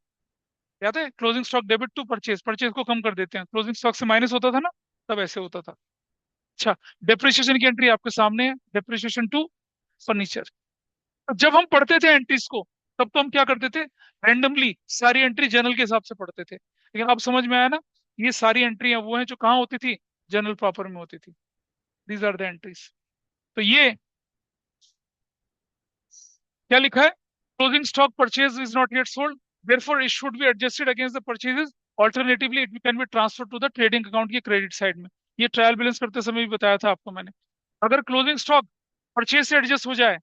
Speaker 1: याद है, closing stock debit to purchase, purchase को कम कर देते हैं, क्लोजिंग स्टॉक से माइनस होता था ना, तब ऐसे होता था। अच्छा, डेप्रिसिएशन की एंट्री आपके सामने है, डेप्रिसिएशन टू फर्नीचर। जब हम पढ़ते थे एंट्रीज को, तब तो हम क्या करते थे, रैंडमली सारी एंट्री जर्नल के हिसाब से पढ़ते थे, लेकिन अब समझ में आया ना, ये सारी एंट्री वो हैं जो कहाँ होती थी, जर्नल प्रॉपर में होती थी। These are the entries. तो ये क्या लिखा है, closing stock purchase is not yet sold, therefore it should be adjusted against the purchases, alternatively it can be transfer to the trading account की क्रेडिट साइड में। ये ट्रायल बैलेंस करते समय भी बताया था आपको मैंने। अगर क्लोजिंग स्टॉक परचेज से एडजस्ट हो जाए,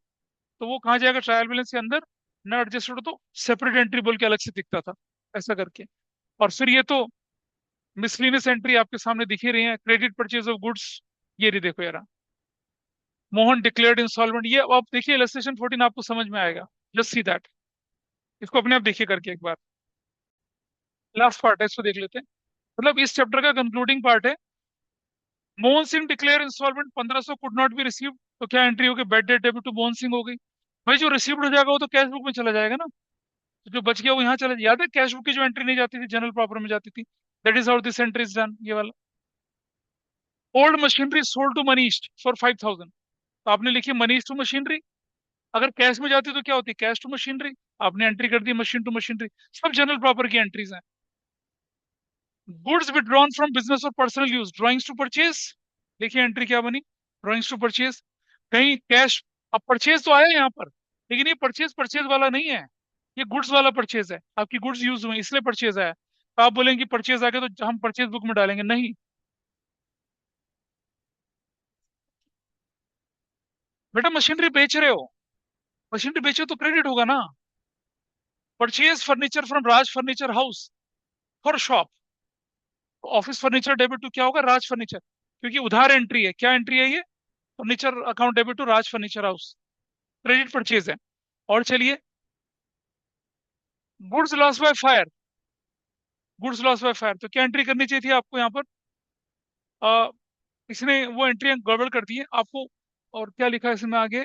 Speaker 1: तो वो कहाँ जाएगा, ट्रायल बैलेंस के अंदर। न एडजस्टेड हो तो सेपरेट एंट्री बोल के अलग से दिखता था, ऐसा करके। और फिर ये तो मिसलिनियस एंट्री आपके सामने दिख ही रही है, क्रेडिट परचेज ऑफ गुड्स। ये रही, देखो यार, मोहन डिक्लेयर्ड इंस्टॉलमेंट, ये अब देखिए इलस्ट्रेशन 14 आपको समझ में आएगा। जस्ट सी दैट, इसको अपने आप देखिए करके एक बार। लास्ट पार्ट है, इसको देख लेते हैं। मतलब इस चैप्टर का कंक्लूडिंग पार्ट है। Mohan Singh declare installment 1500 could not be received, तो क्या एंट्री होगी, bad debt debit to Mohan Singh हो गई। भाई जो रिसीव्ड हो जाएगा वो तो कैश बुक में चला जाएगा ना, तो जो बच गया वो यहाँ चला, याद है कैश बुक की जो एंट्री नहीं जाती थी, जनरल प्रॉपर में जाती थी। That is how this entry is done, ये वाला। Old machinery sold to Manish for 5000, तो आपने लिखी मनीष टू मशीनरी। अगर कैश में जाती तो क्या होती, कैश टू मशीनरी। आपने एंट्री कर दी मशीन टू मशीनरी। सब जनरल प्रॉपर की एंट्रीज हैं। गुड्स विड्रॉन फ्रॉम बिजनेस और personal use, drawings to purchase. देखिए एंट्री क्या बनी, ड्रॉइंग्स टू परचेज। कहीं कैश, अब परचेज तो आया यहाँ पर, लेकिन ये परचेज परचेज वाला नहीं है, ये गुड्स वाला परचेज है। आपकी गुड्स यूज हुए इसलिए परचेज आया। तो आप बोलेंगे परचेज आ गया तो हम परचेज बुक में डालेंगे, नहीं। बेटा मशीनरी बेच रहे हो, मशीनरी बेचो तो क्रेडिट होगा ना। Purchase furniture from Raj furniture house for shop, office furniture debit to क्या होगा, राज फर्नीचर, क्योंकि उधार एंट्री है। क्या एंट्री है ये, furniture account debit to Raj furniture house, credit purchase है। और चलिए, goods loss by fire, goods loss by fire, तो क्या एंट्री करनी चाहिए थी आपको यहाँ पर। आ, इसने वो एंट्री गड़बड़ कर दी है आपको। और क्या लिखा है इसमें आगे,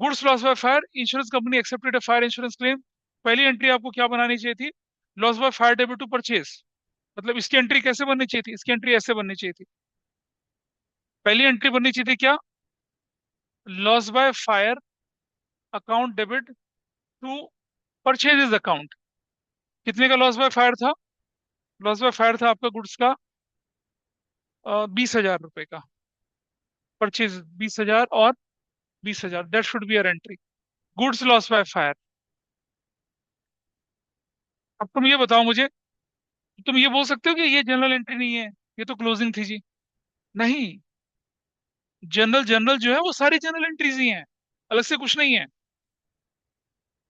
Speaker 1: goods loss by fire, insurance company accepted a fire insurance claim. पहली एंट्री आपको क्या बनानी चाहिए थी, loss by fire debit to purchase. मतलब इसकी एंट्री कैसे बननी चाहिए थी, इसकी एंट्री ऐसे बननी चाहिए थी। पहली एंट्री बननी चाहिए थी क्या, loss by fire account debit to purchases account. कितने का लॉस बाय फायर था, लॉस बाय फायर था आपका गुड्स का 20,000 रुपए का, परचेज 20,000 और 20,000, that should be your entry, goods loss by fire. अब तुम ये बताओ मुझे, तुम ये बोल सकते हो कि ये जनरल एंट्री नहीं है, ये तो क्लोजिंग थी जी। नहीं, जनरल जनरल जो है वो सारी जनरल एंट्रीज ही हैं, अलग से कुछ नहीं है।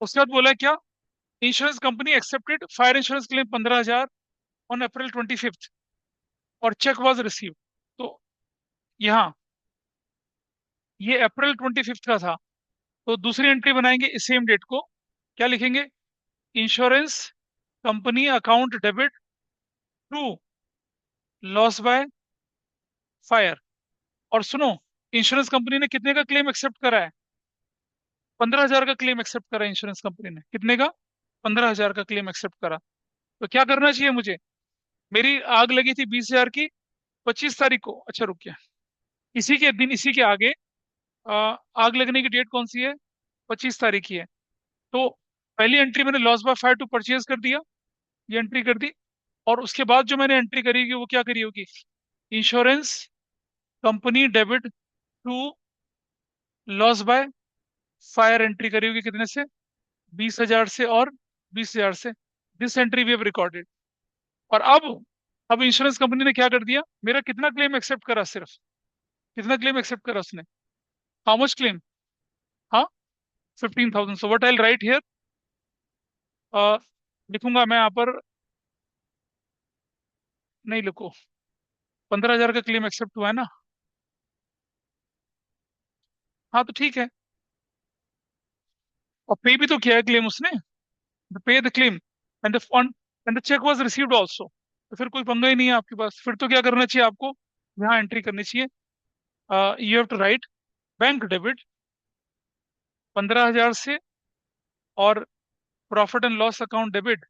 Speaker 1: उसके बाद बोला है क्या, insurance company accepted fire insurance claim 15,000 on April 25th, और चेक वॉज रिसीव। तो यहाँ ये April 25th का था, तो दूसरी एंट्री बनाएंगे इस सेम डेट को। क्या लिखेंगे, insurance company account debit to loss by fire. और सुनो, इंश्योरेंस कंपनी ने कितने का क्लेम एक्सेप्ट करा है, 15,000 का क्लेम एक्सेप्ट करा है इंश्योरेंस कंपनी ने, कितने का, 15,000 का क्लेम एक्सेप्ट करा। तो क्या करना चाहिए मुझे, मेरी आग लगी थी 20,000 की 25 तारीख को, अच्छा रुकिए, इसी के दिन, इसी के आगे आ, आग लगने की डेट कौन सी है, 25 तारीख की है। तो पहली एंट्री मैंने loss by fire to purchase कर दिया, ये एंट्री कर दी। और उसके बाद जो मैंने एंट्री करी होगी वो क्या करी होगी, insurance company debit to loss by fire entry करी होगी, कितने से, 20,000 से और 20,000 से। This entry we have recorded. और अब इंश्योरेंस कंपनी ने क्या कर दिया, मेरा कितना क्लेम एक्सेप्ट करा, सिर्फ कितना क्लेम एक्सेप्ट करा उसने, हाउ मच क्लेम, हाँ, 15,000। So what I right here, लिखूंगा मैं यहाँ पर, नहीं लिखो, 15,000 का क्लेम एक्सेप्ट हुआ है ना, हाँ तो ठीक है। और पे भी तो किया है क्लेम उसने, pay the claim and the fund and the cheque was received also. तो फिर कोई पंगा ही नहीं है आपके पास। फिर तो क्या करना चाहिए आपको, यहाँ एंट्री करनी चाहिए। You have to write bank debit 15,000 से, और profit and loss account debit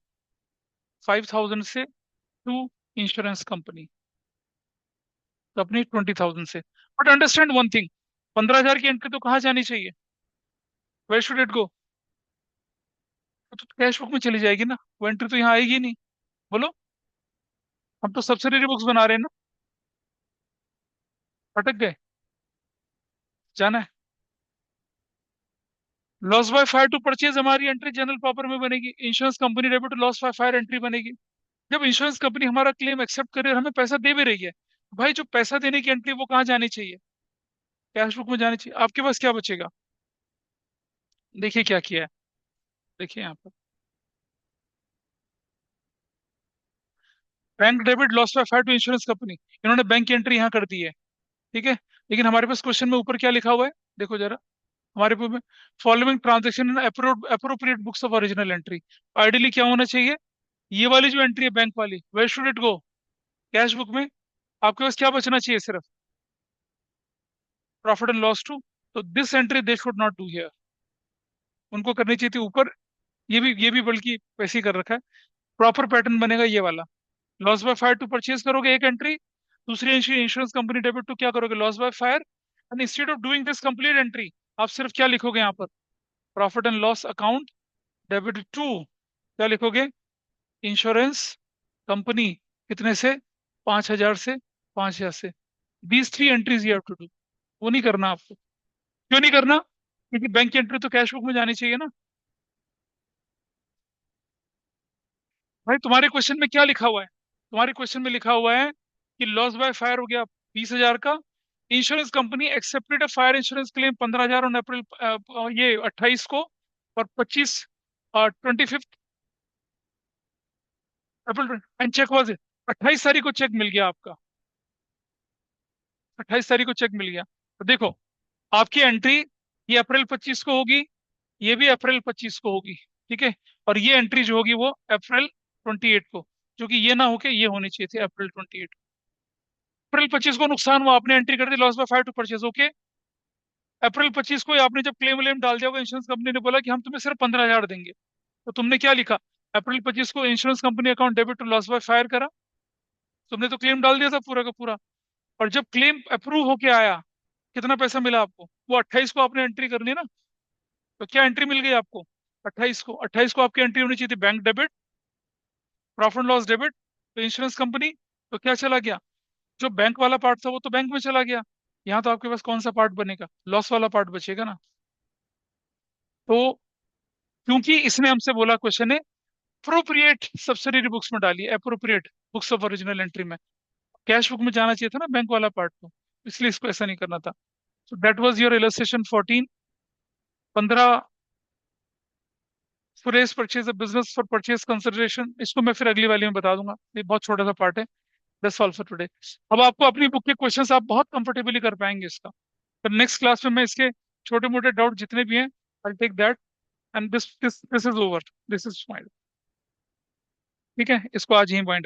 Speaker 1: 5,000 से टू इंश्योरेंस कंपनी, कंपनी 20,000 से। बट अंडरस्टैंड वन थिंग, 15,000 की एंट्री तो कहाँ जानी चाहिए, वेयर शुड इट गो? तो कैश बुक में चली जाएगी ना, वो एंट्री तो यहाँ आएगी नहीं। बोलो, हम तो सब्सिडरी बुक्स बना रहे हैं ना। अटक गए, जाना है। Loss by fire to purchase हमारी एंट्री जनरल प्रॉपर में बनेगी। Insurance company debit to loss by fire entry बनेगी। जब इंश्योरेंस कंपनी हमारा क्लेम एक्सेप्ट करे और हमें पैसा दे भी रही है, भाई जो पैसा देने की एंट्री वो कहाँ जानी चाहिए, कैश बुक में जानी चाहिए। आपके पास क्या बचेगा, देखिए क्या किया है। देखिए यहाँ पर bank debit loss by fire to insurance company, इन्होंने बैंक की एंट्री यहाँ कर दी है। ठीक है, लेकिन हमारे पास क्वेश्चन में ऊपर क्या लिखा हुआ है, देखो जरा हमारे पास में, following transaction in appropriate books of original entry. Ideally क्या होना चाहिए, ये वाली जो एंट्री है बैंक वाली, where should it go, cash book में। आपके पास क्या बचना चाहिए, सिर्फ प्रॉफिट एंड लॉस टू। तो this entry they should not do here, उनको करनी चाहिए थी ऊपर। ये भी बल्कि वैसे ही कर रखा है। प्रॉपर पैटर्न बनेगा ये वाला, loss by fire to purchase करोगे एक एंट्री, दूसरी इंश्योरेंस कंपनी डेबिट टू क्या करोगे, loss by fire. And instead of doing this complete entry, आप सिर्फ क्या लिखोगे यहाँ पर, profit and loss account debit to, क्या लिखोगे, इंश्योरेंस कंपनी, कितने से, 5,000 से, 5,000 से। These three entries you have to do. वो नहीं करना आपको, क्यों नहीं करना, क्योंकि बैंक की एंट्री तो कैश बुक में जानी चाहिए ना। भाई तुम्हारे क्वेश्चन में क्या लिखा हुआ है, तुम्हारे क्वेश्चन में लिखा हुआ है कि लॉस बाय फायर हो गया 20,000 का, insurance company accepted a fire insurance claim 15,000 on April, ये 28 को, और 25, 25 अप्रैल, एंड चेक वाज 28 तारीख को चेक मिल गया आपका, 28 तारीख को चेक मिल गया। तो देखो, आपकी एंट्री ये अप्रैल 25 को होगी, ये भी अप्रैल 25 को होगी। ठीक है, और ये एंट्री जो होगी वो अप्रैल 28 को, जो कि ये ना होके ये होनी चाहिए थी अप्रैल 28। अप्रैल 25 को नुकसान हुआ, आपने एंट्री कर दी loss by fire to purchase, okay. अप्रैल 25 को ही आपने जब क्लेम व्लेम डाल दिया होगा, इंश्योरेंस कंपनी ने बोला कि हम तुम्हें सिर्फ 15,000 देंगे, तो तुमने क्या लिखा, अप्रैल 25 को insurance company account debit to loss by fire करा, तुमने तो क्लेम डाल दिया था पूरा का पूरा। और जब क्लेम अप्रूव होके आया, कितना पैसा मिला आपको, वो 28 को आपने एंट्री करनी है ना। तो क्या एंट्री मिल गई आपको, 28 को आपकी एंट्री होनी चाहिए थी bank debit, profit loss debit तो इंश्योरेंस कंपनी। तो क्या चला गया, जो बैंक वाला पार्ट था वो तो बैंक में चला गया। यहाँ तो आपके पास कौन सा पार्ट बनेगा, लॉस वाला पार्ट बचेगा ना। तो क्योंकि इसने हमसे बोला क्वेश्चन ने अप्रोप्रिएट सब्सिडरी बुक्स में डाली, appropriate books of original entry में, कैश बुक में जाना चाहिए था ना बैंक वाला पार्ट, तो इसलिए इसको ऐसा नहीं करना था। So that was your illustration 14। 15, Suresh purchase a business for purchase consideration, इसको मैं फिर अगली वाली में बता दूंगा, ये बहुत छोटा सा पार्ट है। That's all for today. अब आपको अपनी बुक के क्वेश्चंस आप बहुत कंफर्टेबली कर पाएंगे इसका। पर नेक्स्ट क्लास में मैं इसके छोटे मोटे डाउट जितने भी हैं, I take that, and this this this is over, this is my, ठीक है, इसको आज ही पॉइंट